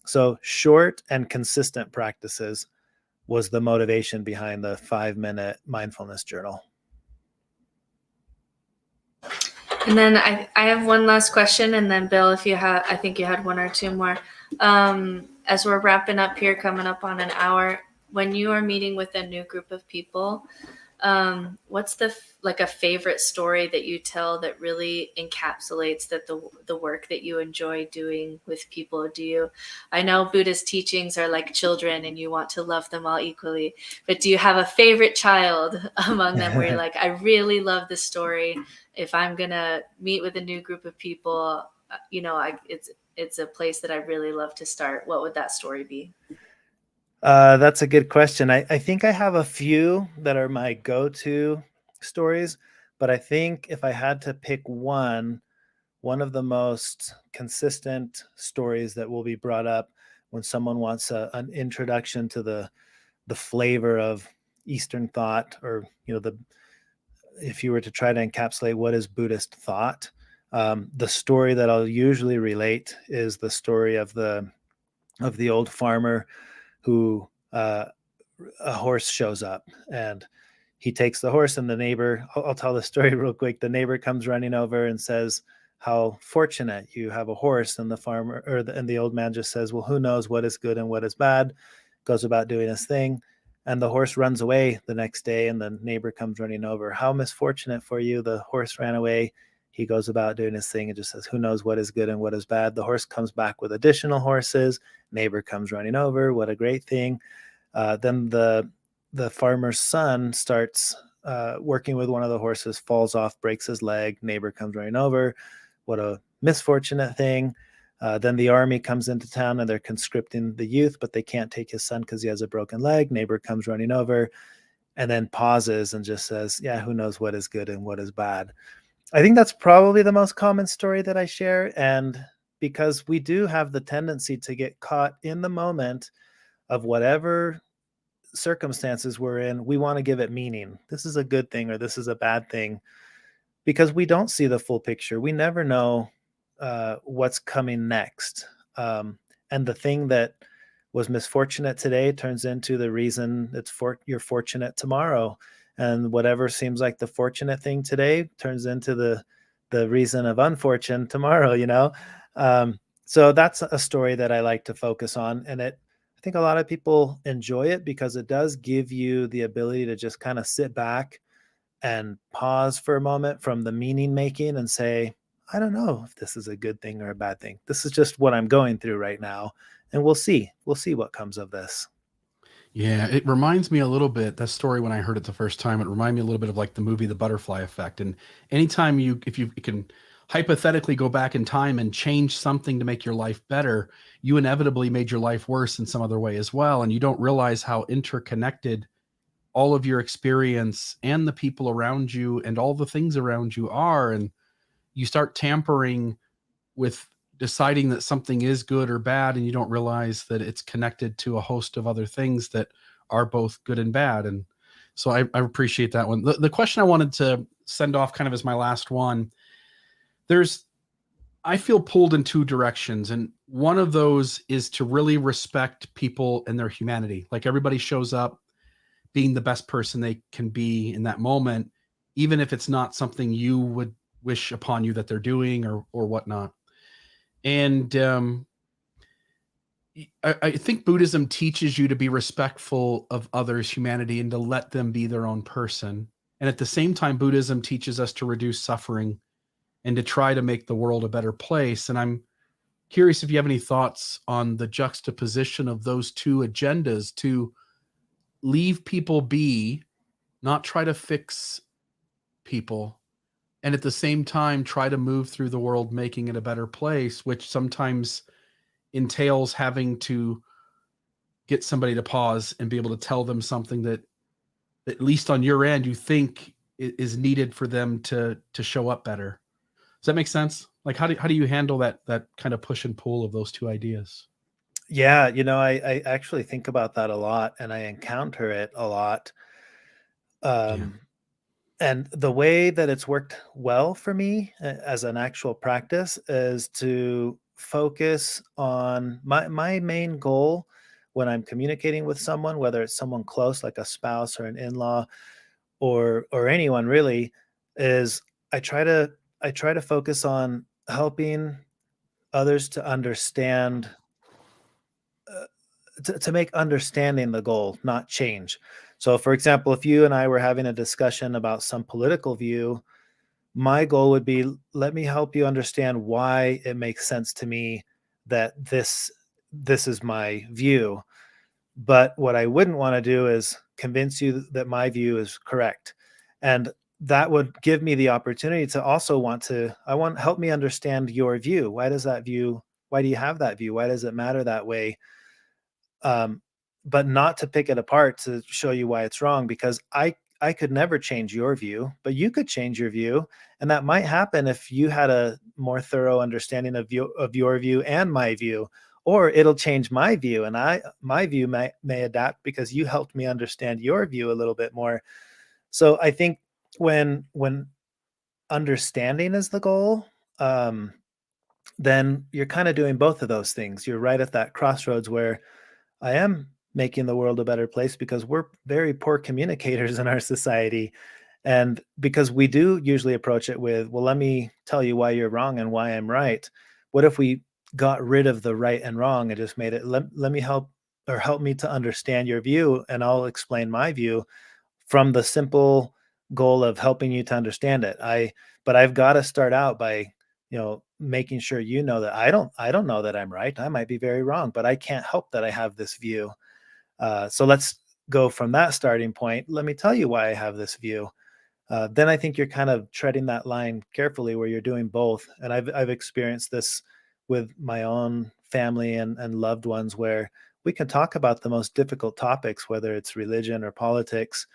So short and consistent practices was the motivation behind the 5-minute mindfulness journal. And then I have one last question, and then Bill, I think you had one or two more. As we're wrapping up here, coming up on an hour, when you are meeting with a new group of people, what's a favorite story that you tell that really encapsulates the work that you enjoy doing with people? I know Buddhist teachings are like children and you want to love them all equally, but do you have a favorite child among them where you're like, I really love this story. If I'm going to meet with a new group of people, it's a place that I really love to start. What would that story be? That's a good question. I think I have a few that are my go-to stories, but I think if I had to pick one of the most consistent stories that will be brought up when someone wants an introduction to the flavor of Eastern thought, or if you were to try to encapsulate what is Buddhist thought, the story that I'll usually relate is the story of the old farmer who a horse shows up, and he takes the horse, and the neighbor, I'll tell the story real quick. The neighbor comes running over and says, how fortunate you have a horse. And the farmer and the old man just says, well, who knows what is good and what is bad, goes about doing his thing. And the horse runs away the next day, and the neighbor comes running over. How misfortunate for you. The horse ran away. He goes about doing his thing and just says, who knows what is good and what is bad. The horse comes back with additional horses. Neighbor comes running over. What a great thing. Then the farmer's son starts working with one of the horses, falls off, breaks his leg. Neighbor comes running over. What a misfortunate thing. Then the army comes into town and they're conscripting the youth, but they can't take his son because he has a broken leg. Neighbor comes running over and then pauses and just says, yeah, who knows what is good and what is bad. I think that's probably the most common story that I share. And because we do have the tendency to get caught in the moment of whatever circumstances we're in, we want to give it meaning. This is a good thing or this is a bad thing, because we don't see the full picture. We never know what's coming next. And the thing that was misfortunate today turns into the reason you're fortunate tomorrow. And whatever seems like the fortunate thing today turns into the reason of unfortunate tomorrow, So that's a story that I like to focus on. And I think a lot of people enjoy it because it does give you the ability to just kind of sit back and pause for a moment from the meaning making and say, I don't know if this is a good thing or a bad thing. This is just what I'm going through right now. And we'll see what comes of this. Yeah, it reminds me a little bit, that story when I heard it the first time, it reminded me a little bit of like the movie The Butterfly Effect. And anytime if you can hypothetically go back in time and change something to make your life better, you inevitably made your life worse in some other way as well. And you don't realize how interconnected all of your experience and the people around you and all the things around you are. And you start tampering with deciding that something is good or bad, and you don't realize that it's connected to a host of other things that are both good and bad. And so I appreciate that one. The question I wanted to send off kind of as my last one, I feel pulled in two directions. And one of those is to really respect people and their humanity. Like everybody shows up being the best person they can be in that moment, even if it's not something you would wish upon you that they're doing or whatnot. And I think Buddhism teaches you to be respectful of others' humanity and to let them be their own person. And at the same time, Buddhism teaches us to reduce suffering and to try to make the world a better place. And I'm curious if you have any thoughts on the juxtaposition of those two agendas, to leave people be, not try to fix people, and at the same time try to move through the world making it a better place, which sometimes entails having to get somebody to pause and be able to tell them something that at least on your end you think is needed for them to show up better. Does that make sense? Like how do you handle that kind of push and pull of those two ideas? Yeah, I actually think about that a lot, and I encounter it a lot. And the way that it's worked well for me as an actual practice is to focus on my main goal when I'm communicating with someone, whether it's someone close like a spouse or an in-law or anyone really, is I try to focus on helping others to understand, to make understanding the goal, not change. So for example, if you and I were having a discussion about some political view, my goal would be, let me help you understand why it makes sense to me that this is my view. But what I wouldn't want to do is convince you that my view is correct. And that would give me the opportunity to also help me understand your view. Why do you have that view? Why does it matter that way? but not to pick it apart to show you why it's wrong, because I could never change your view, but you could change your view. And that might happen if you had a more thorough understanding of your view and my view, or it'll change my view, and my view may adapt because you helped me understand your view a little bit more. So I think when understanding is the goal, then you're kind of doing both of those things. You're right at that crossroads where I am making the world a better place because we're very poor communicators in our society. And because we do usually approach it with, well, let me tell you why you're wrong and why I'm right. What if we got rid of the right and wrong and just made it, let me help me to understand your view, and I'll explain my view from the simple goal of helping you to understand it. But I've got to start out by, making sure that I don't know that I'm right. I might be very wrong, but I can't help that I have this view. So let's go from that starting point. Let me tell you why I have this view. Then I think you're kind of treading that line carefully where you're doing both. And I've experienced this with my own family and loved ones, where we can talk about the most difficult topics, whether it's religion or politics,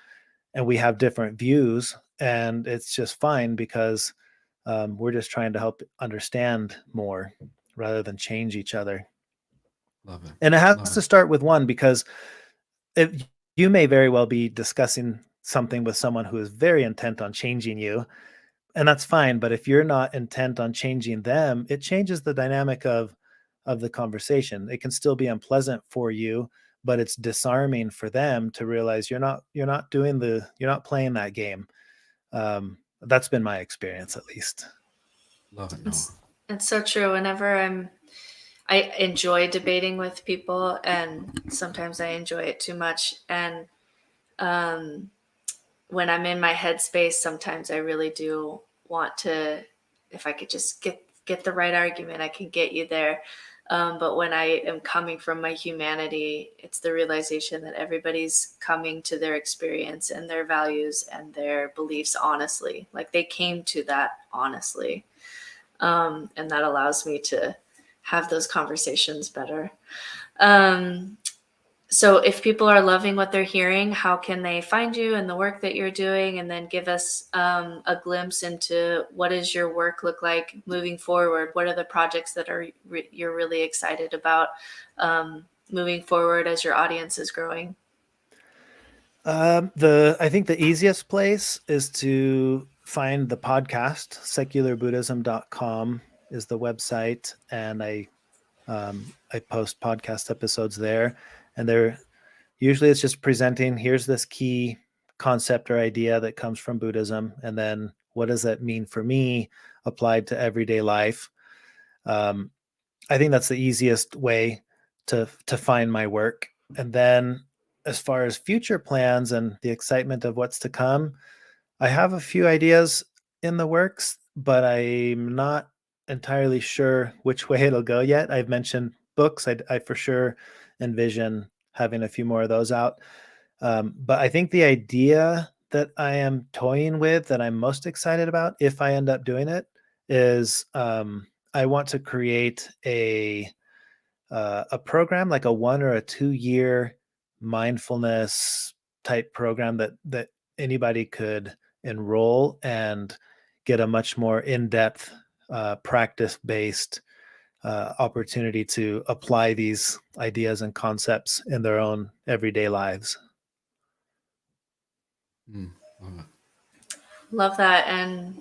and we have different views, and it's just fine because we're just trying to help understand more rather than change each other. Love it. And it has to start with one, because you may very well be discussing something with someone who is very intent on changing you, and that's fine. But if you're not intent on changing them, it changes the dynamic of the conversation. It can still be unpleasant for you, but it's disarming for them to realize you're not playing that game. That's been my experience, at least. Love it, Noah. It's so true. Whenever I enjoy debating with people, and sometimes I enjoy it too much. And when I'm in my headspace, sometimes I really do want to, if I could just get the right argument, I can get you there. But when I am coming from my humanity, it's the realization that everybody's coming to their experience and their values and their beliefs honestly. Like, they came to that honestly. And that allows me to have those conversations better. So if people are loving what they're hearing, how can they find you and the work that you're doing? And then give us a glimpse into what does your work look like moving forward? What are the projects that you're really excited about moving forward as your audience is growing? I think the easiest place is to find the podcast. SecularBuddhism.com is the website, and I post podcast episodes there. And usually it's just presenting, here's this key concept or idea that comes from Buddhism, and then what does that mean for me applied to everyday life? I think that's the easiest way to find my work. And then as far as future plans and the excitement of what's to come, I have a few ideas in the works, but I'm not entirely sure which way it'll go yet. I've mentioned books. I for sure envision having a few more of those out. But I think the idea that I am toying with, that I'm most excited about, if I end up doing it, is I want to create a program, like a 1 or a 2 year mindfulness type program that anybody could enroll and get a much more in-depth practice-based opportunity to apply these ideas and concepts in their own everyday lives. Love that. And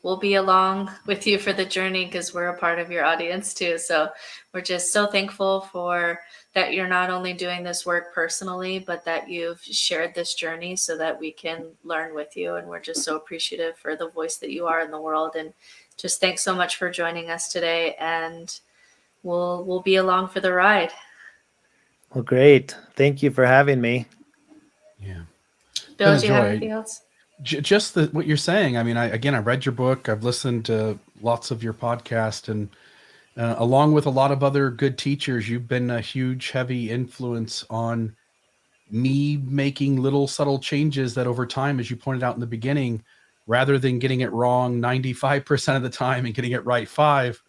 we'll be along with you for the journey, because we're a part of your audience too. So we're just so thankful for that you're not only doing this work personally, but that you've shared this journey so that we can learn with you. And we're just so appreciative for the voice that you are in the world. And just thanks so much for joining us today. And we'll be along for the ride. Well, great. Thank you for having me. Yeah. Bill, do you have anything else? Just what you're saying. I mean, I read your book. I've listened to lots of your podcast, and along with a lot of other good teachers, you've been a huge, heavy influence on me making little subtle changes that over time, as you pointed out in the beginning, rather than getting it wrong 95% of the time and getting it right 5,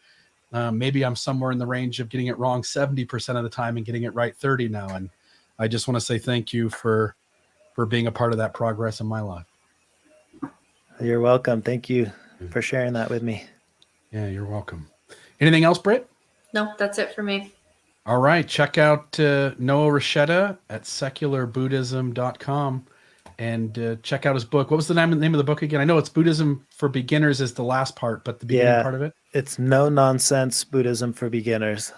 Maybe I'm somewhere in the range of getting it wrong 70% of the time and getting it right 30 now. And I just want to say thank you for being a part of that progress in my life. You're welcome. Thank you for sharing that with me. Yeah, you're welcome. Anything else, Britt? No, that's it for me. All right. Check out Noah Rasheta at secularbuddhism.com and check out his book. What was the name of the book again? I know it's Buddhism for Beginners is the last part, but the beginning part of it? It's No Nonsense Buddhism for Beginners.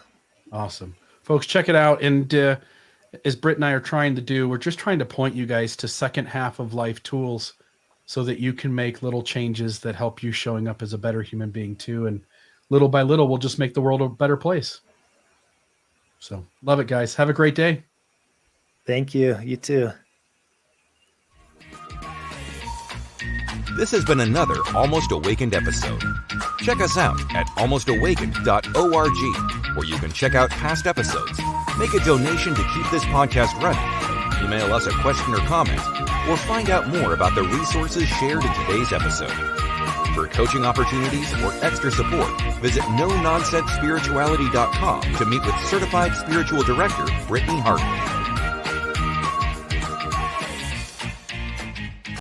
Awesome. Folks, check it out. And as Britt and I are trying to do, we're just trying to point you guys to second half of life tools so that you can make little changes that help you showing up as a better human being too. And little by little, we'll just make the world a better place. So love it, guys. Have a great day. Thank you. You too. This has been another Almost Awakened episode. Check us out at almostawakened.org, where you can check out past episodes, make a donation to keep this podcast running, email us a question or comment, or find out more about the resources shared in today's episode. For coaching opportunities or extra support, visit NoNonsenseSpirituality.com to meet with Certified Spiritual Director Brittany Hartley.